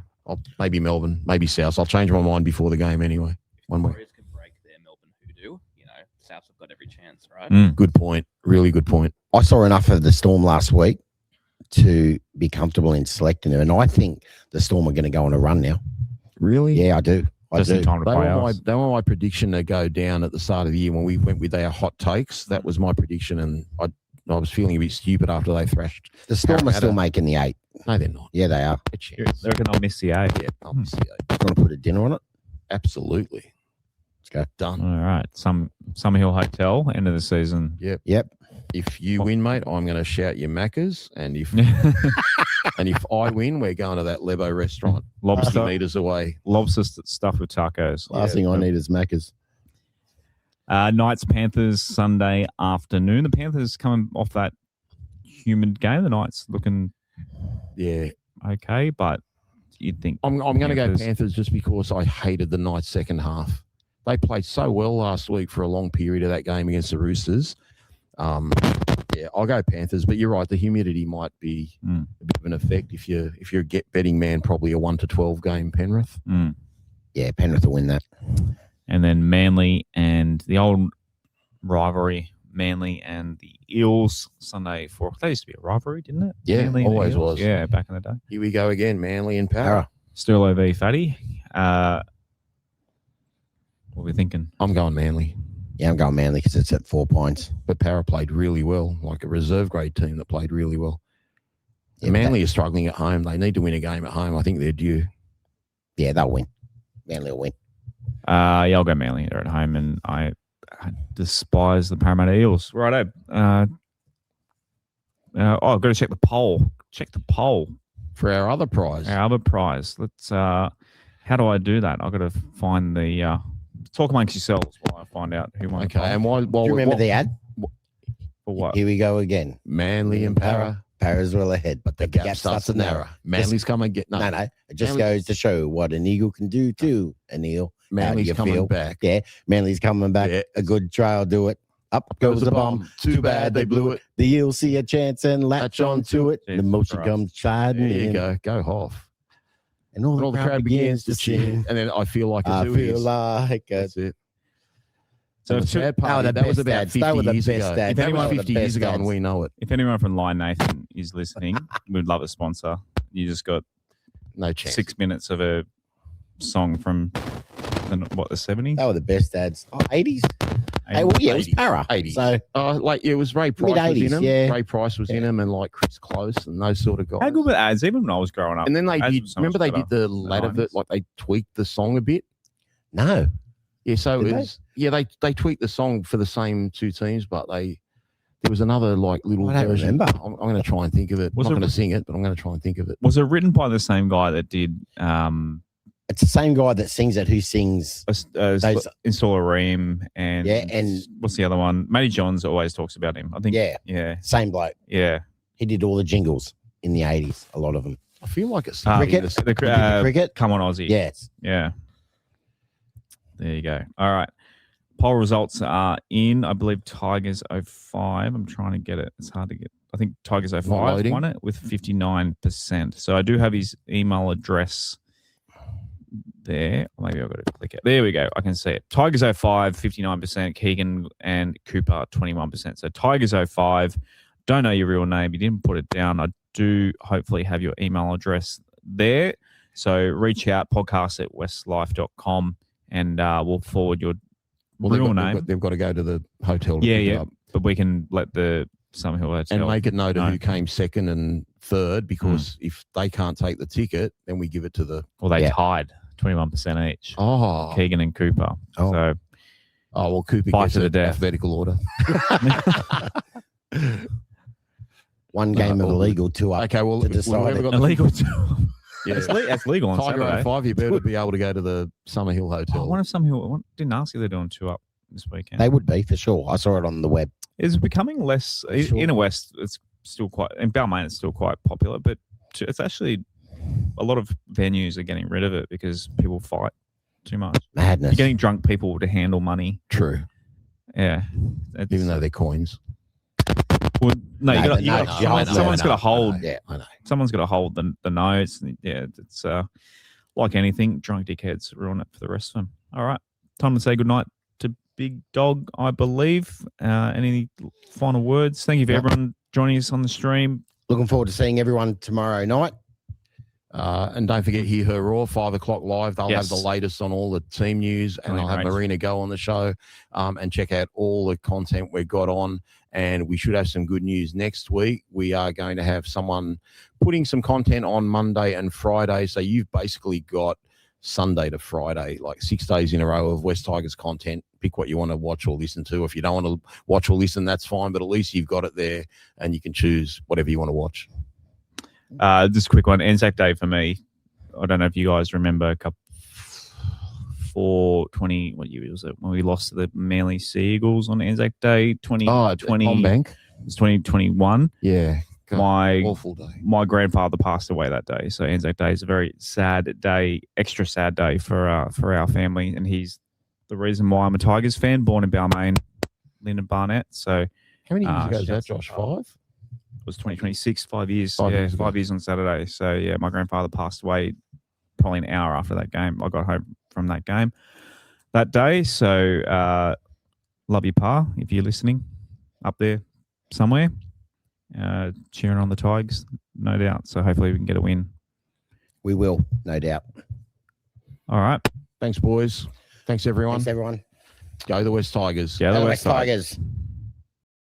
Maybe Melbourne, maybe South. I'll change my mind before the game anyway. One way. Warriors can break their Melbourne hoodoo. South have got every chance, right? Good point. Really good point. I saw enough of the Storm last week to be comfortable in selecting them, and I think the Storm are going to go on a run now. Really? Yeah, I do. Just in time to play out. They were my prediction to go down at the start of the year when we went with our hot takes. That was my prediction, and I was feeling a bit stupid after they thrashed. The Storm are still making the 8. No, they're not. Yeah, they are. A chance. They're going to miss the 8. Yeah, I'll miss the 8. You want to put a dinner on it? Absolutely. Let's go. Done. All right. Summerhill Hotel, end of the season. Yep. If you win, mate, I'm going to shout your Maccas, and if I win, we're going to that Lebo restaurant, 50 meters away. Lobster stuffed with tacos. Last thing I need is Macca's. Knights Panthers Sunday afternoon. The Panthers coming off that humid game. The Knights looking okay, but you'd think I'm going to go Panthers just because I hated the Knights second half. They played so well last week for a long period of that game against the Roosters. I'll go Panthers, but you're right. The humidity might be a bit of an effect if you're a betting man. Probably a 1-12 game Penrith. Yeah, Penrith will win that. And then Manly and the old rivalry, Manly and the Eels Sunday 4. That used to be a rivalry, didn't it? Yeah, Manly always was. Yeah, back in the day. Here we go again, Manly and Para. Sterlo v Fatty. What are we thinking? I'm going Manly. Yeah, I'm going Manly because it's at 4 points. But Para played really well, like a reserve grade team that played really well. Yeah, Manly are struggling at home. They need to win a game at home. I think they're due. Yeah, they'll win. Manly will win. I'll go Manly. They're at home, and I despise the Parramatta Eels. Righto. I've got to check the poll. Check the poll for our other prize. Our other prize. Let's. How do I do that? I've got to find the. Talk amongst yourselves while I find out who won. Okay, and while do you remember the ad? For what? Here we go again. Manly and Para. Para's well ahead, but the gap starts to narrow. Manly's come and get no. It just goes to show what an eagle can do to an eel. Manly's coming back. Yeah, Manly's coming back. Yeah. A good try will do it. Up goes the bomb. Too bad they blew it. The Eels see a chance and latch on to it. The motion comes sliding in. There you go Hoff. And all the crowd begins to sing. And then I feel like I feel like that's it. So the sad part, that was about 50 years ago. If anyone 50 years ago and we know it. If anyone from Lion Nathan is listening, we'd love a sponsor. You just got no chance. 6 minutes of a song from the 70s? They were the best ads. 80s? Hey, well, yeah, it was Para. 80s. So, it was Ray Price was in them. yeah. Ray Price was in them and like Chris Close and those sort of guys. How good were ads, even when I was growing up? And then they ads did, were so remember much they did the latter bit, like they tweaked the song a bit? No. Yeah, so Did it was, they tweaked the song for the same two teams, but there was another like little I don't version. remember. I'm going to try and think of it. I'm not going to sing it, but I'm going to try and think of it. Was it written by the same guy that did it's the same guy that sings it who sings those Install a Ream and and what's the other one? Matty Johns always talks about him. I think same bloke. Yeah. He did all the jingles in the 80s, a lot of them. I feel like it's cricket. The cricket. Come on, Aussie. Yes. Yeah. There you go. All right. Poll results are in. I believe Tigers 05. I'm trying to get it. It's hard to get. I think Tigers 05 won it with 59%. So I do have his email address there. Maybe I've got to click it. There we go. I can see it. Tigers 05, 59%. Keegan and Cooper, 21%. So Tigers 05. Don't know your real name. You didn't put it down. I do hopefully have your email address there. So reach out, podcast@westlife.com, and we'll forward your real name. They've got to go to the hotel to pick it up. But we can let the Summerhill Hotel and make it note of who came second and third, because if they can't take the ticket, then we give it to the. Well, they tied 21% each. Oh, Keegan and Cooper. Oh. So, well, Cooper fight gets to the it death. Alphabetical order. One game of illegal, two up. Okay, well, to decide we've got illegal two. Yeah, that's legal on Tiger Saturday. 05, you better be able to go to the Summerhill Hotel. I wonder if Summerhill didn't ask you they're doing two up this weekend. They would be for sure. I saw it on the web. It's becoming less Inner West. It's still quite in Balmain. It's still quite popular, but it's actually a lot of venues are getting rid of it because people fight too much. Madness. You're getting drunk people to handle money. True. Yeah, even though they're coins. Well, someone's got to hold. Yeah, I know. Someone's got to hold the notes. Yeah, it's like anything. Drunk dickheads ruin it for the rest of them. All right, time to say goodnight to Big Dog, I believe. Any final words? Thank you for everyone joining us on the stream. Looking forward to seeing everyone tomorrow night. And don't forget, Hear Her Roar, 5 o'clock live. They'll have the latest on all the team news, and I'll have Marina go on the show and check out all the content we've got on. And we should have some good news next week. We are going to have someone putting some content on Monday and Friday. So you've basically got Sunday to Friday, like 6 days in a row of West Tigers content. Pick what you want to watch or listen to. If you don't want to watch or listen, that's fine. But at least you've got it there and you can choose whatever you want to watch. Just a quick one. Anzac Day for me. I don't know if you guys remember 420. What year was it when we lost to the Manly Sea Eagles on Anzac Day? 2020. On Bank. It was 2021. Yeah. God, awful day. My grandfather passed away that day, so Anzac Day is a very sad day, extra sad day for our family, and he's the reason why I'm a Tigers fan. Born in Balmain, Lyndon Barnett. So how many years ago is that, Josh? 5? It was 2026, 5 years. 5 years on Saturday. So, yeah, my grandfather passed away probably an hour after that game. I got home from that game that day. So, love you, Pa, if you're listening up there somewhere, cheering on the Tigers, no doubt. So, hopefully we can get a win. We will, no doubt. All right. Thanks, boys. Thanks, everyone. Thanks, everyone. Go the West Tigers. Go the West Tigers.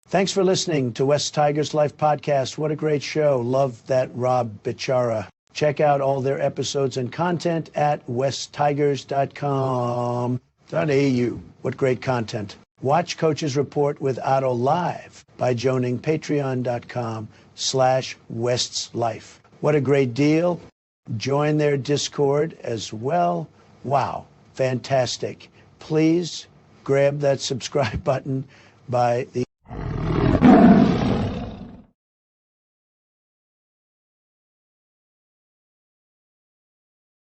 Thanks for listening to West Tigers Life Podcast. What a great show. Love that Rob Bichara. Check out all their episodes and content at westtigers.com.au. What great content. Watch Coach's Report with Adel live by joining patreon.com/West's Life. What a great deal. Join their Discord as well. Wow, fantastic. Please grab that subscribe button by the